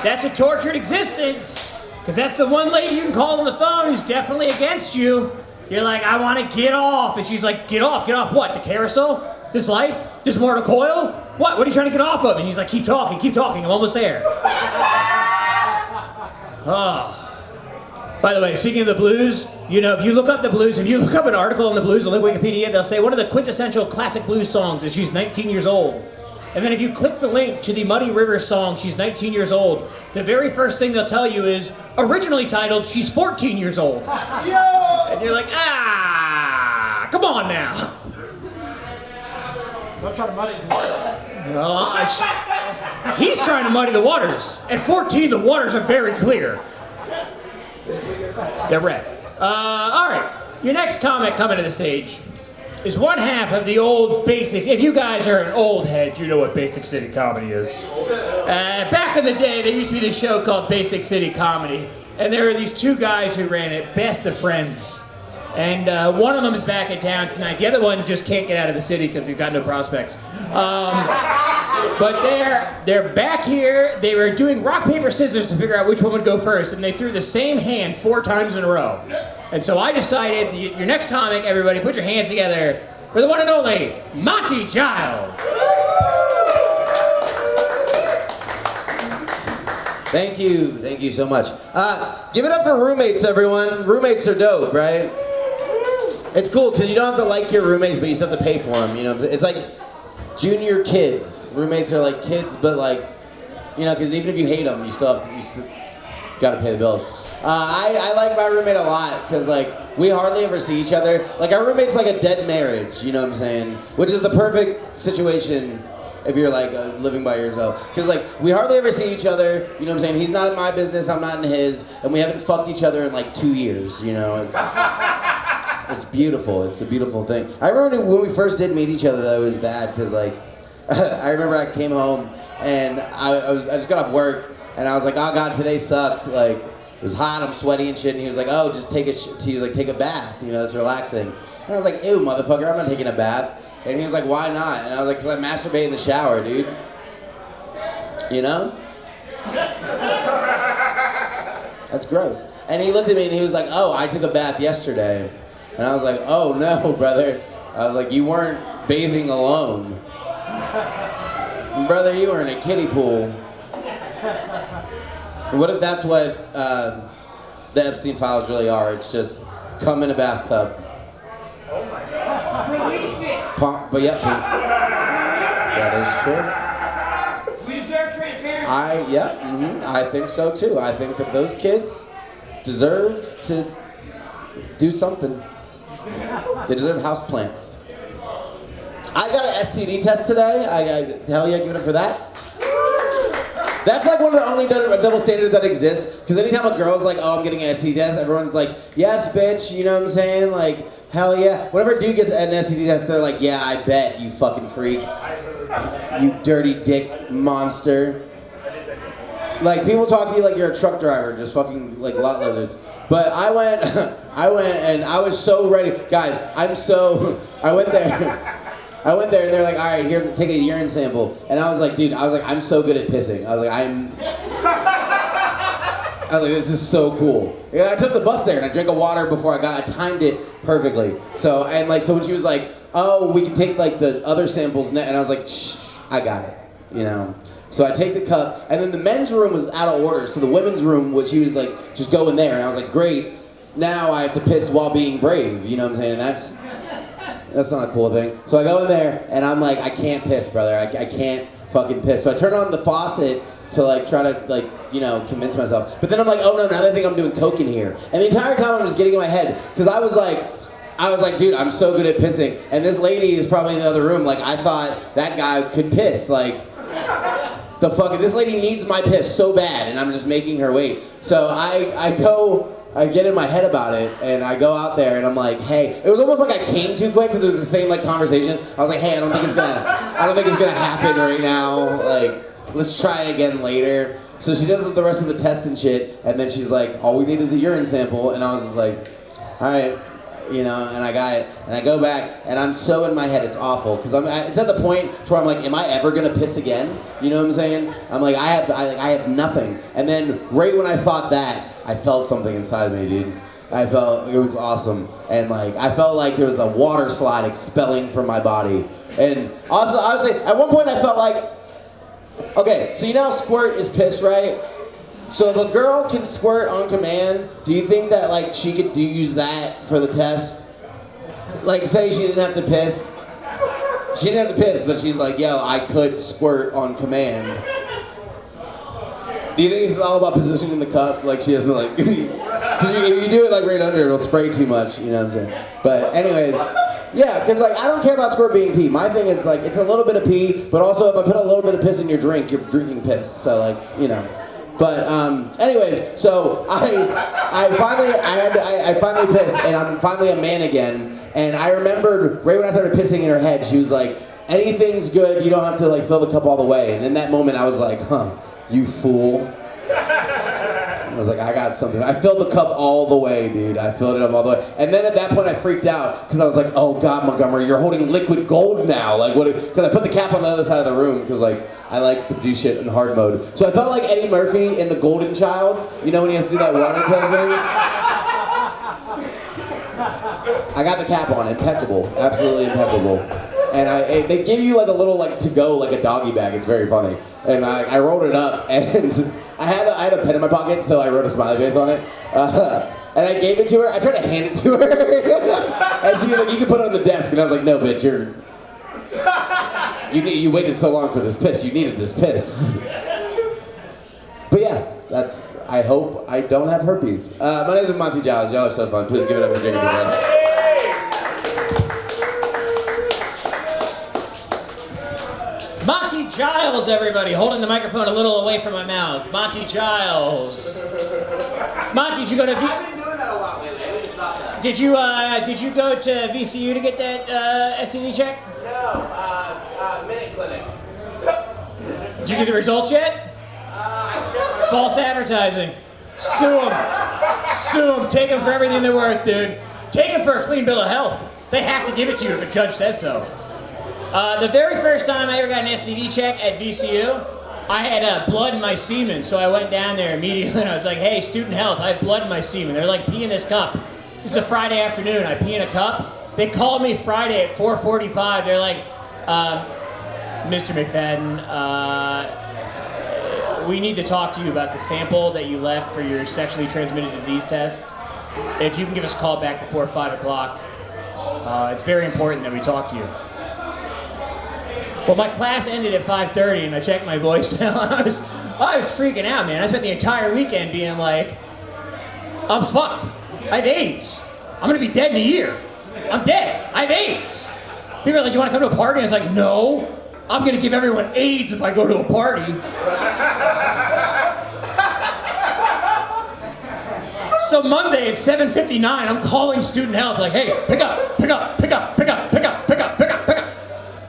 That's a tortured existence, because that's the one lady you can call on the phone who's definitely against you. You're like, I want to get off. And she's like, get off what? The carousel? This life? This mortal coil? What are you trying to get off of? And he's like, keep talking, I'm almost there. Oh. By the way, speaking of the blues, you know, if you look up the blues, if you look up an article on the blues on Wikipedia, they'll say one of the quintessential classic blues songs is She's 19 years old. And then if you click the link to the Muddy River song, She's 19 years old, the very first thing they'll tell you is originally titled, She's 14 years old. And you're like, come on now. Don't try to muddy the waters. He's trying to muddy the waters. At 14, the waters are very clear. They're red. All right, your next comic coming to the stage is one half of the old Basics. If you guys are an old head, you know what Basic City Comedy is. Back in the day, there used to be this show called Basic City Comedy, and there were these two guys who ran it, best of friends. And one of them is back in town tonight. The other one just can't get out of the city because he's got no prospects. But they're back here. They were doing rock, paper, scissors to figure out which one would go first, and they threw the same hand 4 times in a row. And so I decided, your next comic, everybody, put your hands together for the one and only Monty Giles. Thank you so much. Give it up for roommates, everyone. Roommates are dope, right? It's cool because you don't have to like your roommates, but you still have to pay for them. You know, it's like junior kids. Roommates are like kids, but like, you know, because even if you hate them, you still got to pay the bills. I like my roommate a lot because like we hardly ever see each other. Like our roommate's like a dead marriage, you know what I'm saying? Which is the perfect situation if you're like living by yourself. Because like we hardly ever see each other, you know what I'm saying? He's not in my business, I'm not in his, and we haven't fucked each other in like 2 years, you know? It's beautiful, it's a beautiful thing. I remember when we first did meet each other though, it was bad because like, I remember I came home and I just got off work and I was like, oh God, today sucked. Like, it was hot, I'm sweaty and shit, and he was like, oh, just take a bath, you know, it's relaxing. And I was like, ew, motherfucker, I'm not taking a bath. And he was like, why not? And I was like, because I masturbate in the shower, dude. You know? That's gross. And he looked at me and he was like, oh, I took a bath yesterday. And I was like, oh no, brother. I was like, you weren't bathing alone. Brother, you were in a kiddie pool. What if that's what the Epstein files really are? It's just come in a bathtub. Oh my God. Release it. But yeah, that is true. We deserve transparency. I think so too. I think that those kids deserve to do something. They deserve houseplants. I got an STD test today. Hell yeah, give it up for that. That's like one of the only double standards that exists. Because anytime a girl's like, oh, I'm getting an STD test, everyone's like, yes, bitch, you know what I'm saying? Like, hell yeah. Whenever a dude gets an STD test, they're like, yeah, I bet, you fucking freak. You dirty dick monster. Like, people talk to you like you're a truck driver, just fucking like lot lizards. But I went and I was so ready. Guys, I went there. I went there and they're like, all right, here, take a urine sample. And I was like, dude, I'm so good at pissing. I was like, this is so cool. Yeah, I took the bus there and I drank a water before I timed it perfectly. So when she was like, oh, we can take like the other samples, and I was like, shh, I got it, you know. So I take the cup, and then the men's room was out of order. So the women's room she was like, just go in there. And I was like, great, now I have to piss while being brave, you know what I'm saying? And that's not a cool thing. So I go in there, and I'm like, I can't piss, brother. I can't fucking piss. So I turn on the faucet to like try to like, you know, convince myself. But then I'm like, oh no, now they think I'm doing coke in here. And the entire time I'm just getting in my head, because I was like, dude, I'm so good at pissing. And this lady is probably in the other room. Like, I thought that guy could piss. Like, this lady needs my piss so bad, and I'm just making her wait. So I get in my head about it, and I go out there, and I'm like, hey, it was almost like I came too quick because it was the same like conversation. I was like, hey, I don't think it's gonna happen right now. Like, let's try again later. So she does the rest of the test and shit, and then she's like, all we need is a urine sample, and I was just like, all right, you know, and I got it, and I go back, and I'm so in my head, it's awful, because it's at the point where I'm like, am I ever gonna piss again? You know what I'm saying? I'm like, I have nothing, and then right when I thought that, I felt something inside of me, dude. I felt it was awesome, and like I felt like there was a water slide expelling from my body. And also, honestly, at one point I felt like, okay, so you know how squirt is piss, right? So if a girl can squirt on command, do you think that like she could use that for the test? Like say she didn't have to piss. She didn't have to piss, but she's like, yo, I could squirt on command. Do you think it's all about positioning the cup? Like she doesn't like, because if you do it like right under, it'll spray too much, you know what I'm saying? But anyways, yeah, because like I don't care about squirt being pee. My thing is like, it's a little bit of pee, but also if I put a little bit of piss in your drink, you're drinking piss. So like, you know. But anyways, so I finally pissed, and I'm finally a man again. And I remembered right when I started pissing in her head, she was like, anything's good, you don't have to like fill the cup all the way. And in that moment I was like, huh, you fool. I was like, I got something. I filled the cup all the way, dude. I filled it up all the way. And then at that point I freaked out because I was like, oh God, Montgomery, you're holding liquid gold now. Like what? Because I put the cap on the other side of the room because like I like to do shit in hard mode. So I felt like Eddie Murphy in The Golden Child. You know when he has to do that running test thing? I got the cap on, impeccable, absolutely impeccable. And they give you like a little like to go like a doggy bag. It's very funny. And I rolled it up, and I had a pen in my pocket, so I wrote a smiley face on it. And I gave it to her. I tried to hand it to her, and she was like, "You can put it on the desk." And I was like, "No, bitch, you waited so long for this piss. You needed this piss." But yeah, that's. I hope I don't have herpes. My name is Monty Giles. Y'all are so fun. Please give it up for Jacob McFadden. Monty Giles, everybody, holding the microphone a little away from my mouth. Monty Giles. Monty, did you go to? I've been doing that a lot lately. I need to stop that. Did you go to VCU to get that STD check? No, Minute Clinic. Did you get the results yet? False advertising. Sue them. Sue them. Take them for everything they're worth, dude. Take them for a clean bill of health. They have to give it to you if a judge says so. The very first time I ever got an STD check at VCU, I had blood in my semen, so I went down there immediately and I was like, hey, student health, I have blood in my semen. They're like, pee in this cup. This is a Friday afternoon, I pee in a cup. They called me Friday at 4:45. They're like, Mr. McFadden, we need to talk to you about the sample that you left for your sexually transmitted disease test. If you can give us a call back before 5 o'clock, it's very important that we talk to you. Well, my class ended at 5:30, and I checked my voicemail. I was freaking out, man. I spent the entire weekend being like, I'm fucked. I have AIDS. I'm gonna be dead in a year. I'm dead. I have AIDS. People are like, you want to come to a party? I was like, no. I'm gonna give everyone AIDS if I go to a party. So Monday at 7:59, I'm calling student health, like, hey, pick up.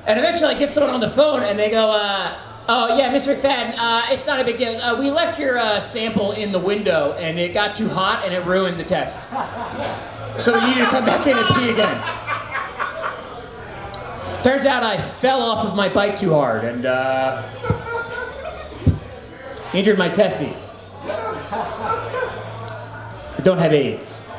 And eventually I get someone on the phone and they go, oh yeah, Mr. McFadden, it's not a big deal. We left your sample in the window and it got too hot and it ruined the test. So we need you to come back in and pee again. Turns out I fell off of my bike too hard and injured my testy. I don't have AIDS.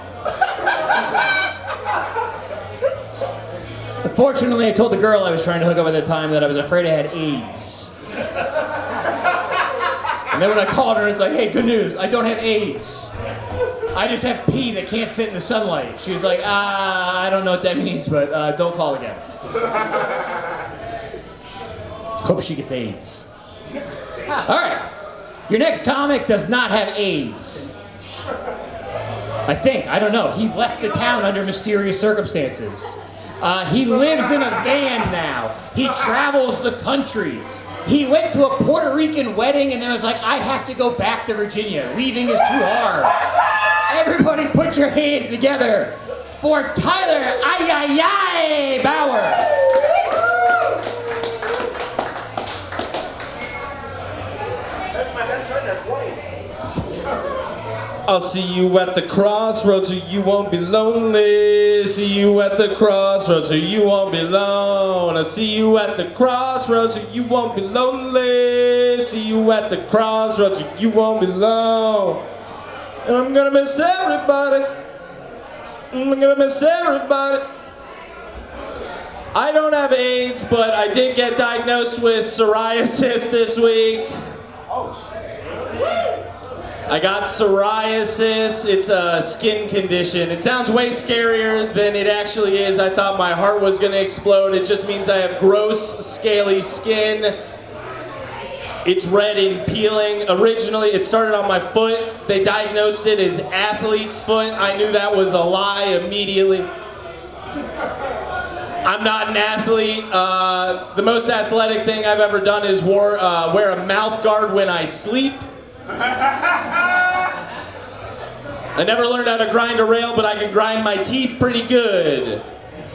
Fortunately, I told the girl I was trying to hook up at the time that I was afraid I had AIDS. And then when I called her, it's like, hey, good news, I don't have AIDS. I just have pee that can't sit in the sunlight. She was like, I don't know what that means, but don't call again. Hope she gets AIDS. All right, your next comic does not have AIDS. I think, I don't know. He left the town under mysterious circumstances. He lives in a van now. He travels the country. He went to a Puerto Rican wedding and then was like, I have to go back to Virginia. Leaving is too hard. Everybody put your hands together for Tyler Ay Bauer. That's my best friend, that's white. I'll see you at the crossroads so you won't be lonely. See you at the crossroads so you won't be alone. I'll see you at the crossroads so you won't be lonely. See you at the crossroads so you won't be alone. And I'm gonna miss everybody. I'm gonna miss everybody. I don't have AIDS, but I did get diagnosed with psoriasis this week. I got psoriasis. It's a skin condition. It sounds way scarier than it actually is. I thought my heart was gonna explode. It just means I have gross, scaly skin. It's red and peeling. Originally, it started on my foot. They diagnosed it as athlete's foot. I knew that was a lie immediately. I'm not an athlete. The most athletic thing I've ever done is wear a mouth guard when I sleep. I never learned how to grind a rail, but I can grind my teeth pretty good.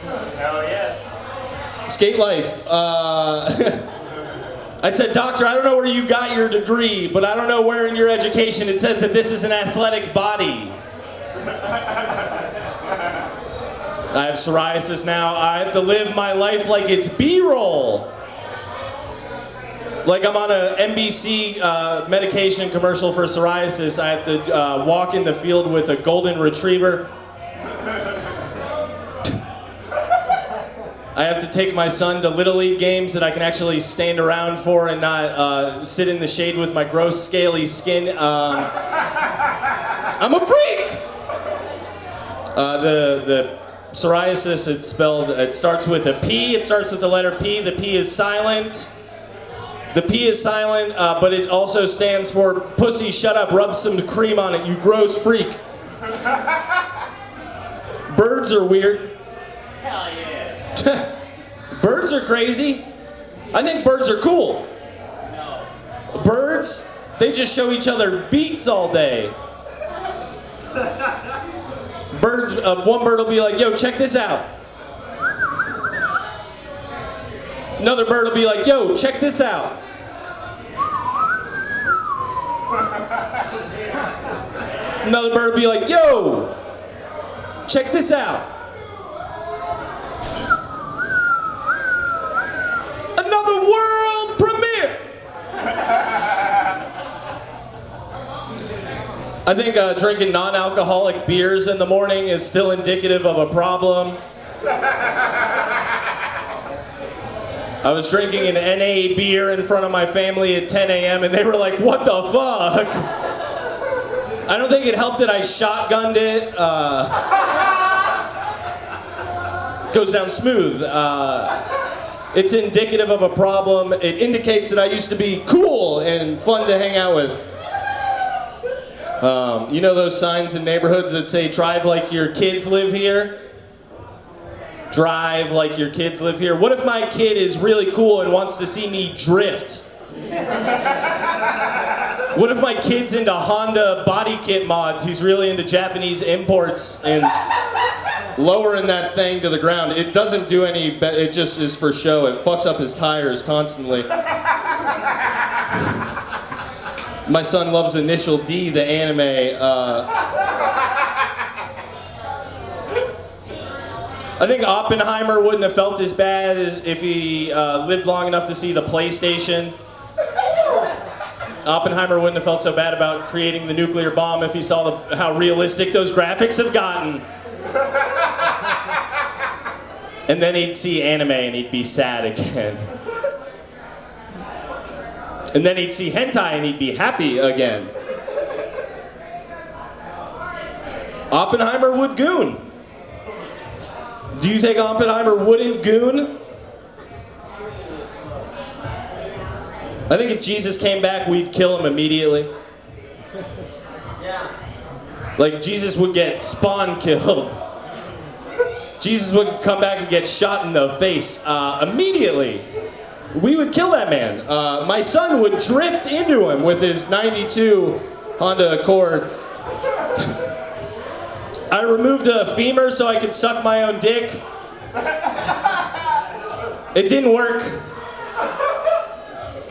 Hell yeah. Skate life. I said, doctor, I don't know where you got your degree, but I don't know where in your education it says that this is an athletic body. I have psoriasis now. I have to live my life like it's B-roll. Like I'm on a NBC medication commercial for psoriasis. I have to walk in the field with a golden retriever. I have to take my son to Little League games that I can actually stand around for and not sit in the shade with my gross, scaly skin. I'm a freak! The psoriasis, it starts with a P. It starts with the letter P. The P is silent. The P is silent, but it also stands for pussy, shut up, rub some cream on it, you gross freak. Birds are weird. Hell yeah. Birds are crazy. I think birds are cool. No. Birds, they just show each other beats all day. Birds, one bird will be like, yo, check this out. Another bird will be like, yo, check this out. Another bird will be like, yo, check this out. Another world premiere. I think drinking non-alcoholic beers in the morning is still indicative of a problem. I was drinking an NA beer in front of my family at 10 a.m. and they were like, what the fuck? I don't think it helped that I shotgunned it. Goes down smooth. It's indicative of a problem. It indicates that I used to be cool and fun to hang out with. You know those signs in neighborhoods that say, drive like your kids live here? Drive like your kids live here. What if my kid is really cool and wants to see me drift? What if my kid's into Honda body kit mods? He's really into Japanese imports and lowering that thing to the ground. It doesn't do any better. It just is for show. It fucks up his tires constantly. My son loves Initial D, the anime. I think Oppenheimer wouldn't have felt as bad as if he lived long enough to see the PlayStation. Oppenheimer wouldn't have felt so bad about creating the nuclear bomb if he saw how realistic those graphics have gotten. And then he'd see anime and he'd be sad again. And then he'd see hentai and he'd be happy again. Oppenheimer would goon. Do you think Oppenheimer wouldn't goon? I think if Jesus came back, we'd kill him immediately. Like, Jesus would get spawn killed. Jesus would come back and get shot in the face immediately. We would kill that man. My son would drift into him with his 92 Honda Accord. I removed a femur so I could suck my own dick. It didn't work.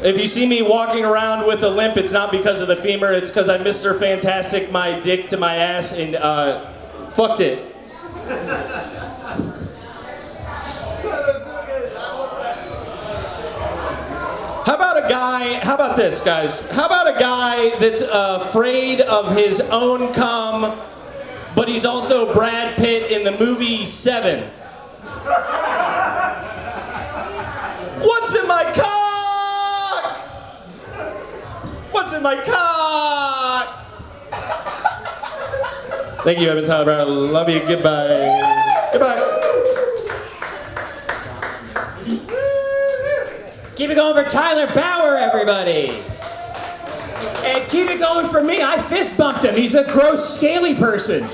If you see me walking around with a limp, it's not because of the femur, it's because I Mr. Fantastic my dick to my ass and fucked it. How about this, guys? How about a guy that's afraid of his own cum, but he's also Brad Pitt in the movie Seven. What's in my cock? What's in my cock? Thank you, Evan Tyler Brown. I love you. Goodbye. Goodbye. Keep it going for Tyler Bauer, everybody. And keep it going for me. I fist bumped him. He's a gross, scaly person.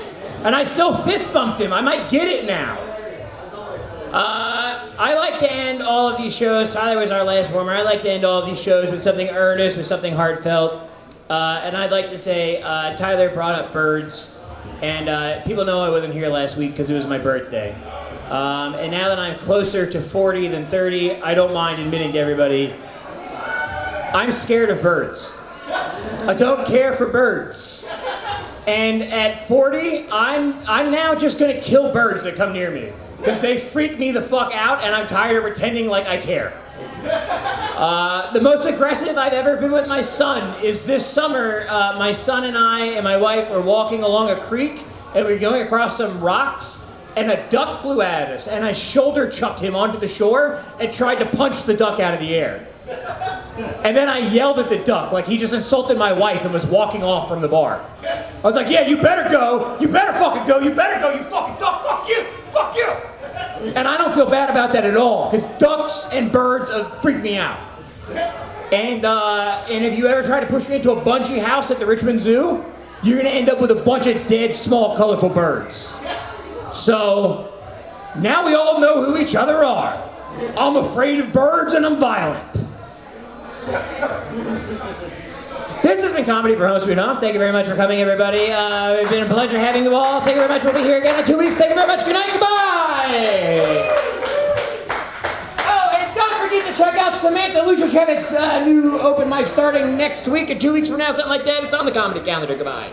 And I still fist bumped him. I might get it now. I like to end all of these shows. Tyler was our last performer. I like to end all of these shows with something earnest, with something heartfelt. And I'd like to say Tyler brought up birds. And people know I wasn't here last week because it was my birthday. And now that I'm closer to 40 than 30, I don't mind admitting to everybody, I'm scared of birds. I don't care for birds. And at 40, I'm now just gonna kill birds that come near me. Because they freak me the fuck out and I'm tired of pretending like I care. The most aggressive I've ever been with my son is this summer. My son and I and my wife were walking along a creek and we were going across some rocks and a duck flew at us and I shoulder chucked him onto the shore and tried to punch the duck out of the air. And then I yelled at the duck like he just insulted my wife and was walking off from the bar. I was like, yeah, you better go. You better fucking go. You better go, you fucking duck. Fuck you. Fuck you. And I don't feel bad about that at all because ducks and birds freak me out. And if you ever try to push me into a bungee house at the Richmond Zoo, you're going to end up with a bunch of dead, small, colorful birds. So now we all know who each other are. I'm afraid of birds and I'm violent. This has been Comedy for Home Sweet Home. Thank you very much for coming, everybody. It's been a pleasure having you all. Thank you very much. We'll be here again in 2 weeks. Thank you very much. Good night. Goodbye. Oh, and don't forget to check out Samantha Luciachevich's new open mic starting next week or 2 weeks from now, something like that. It's on the comedy calendar. Goodbye.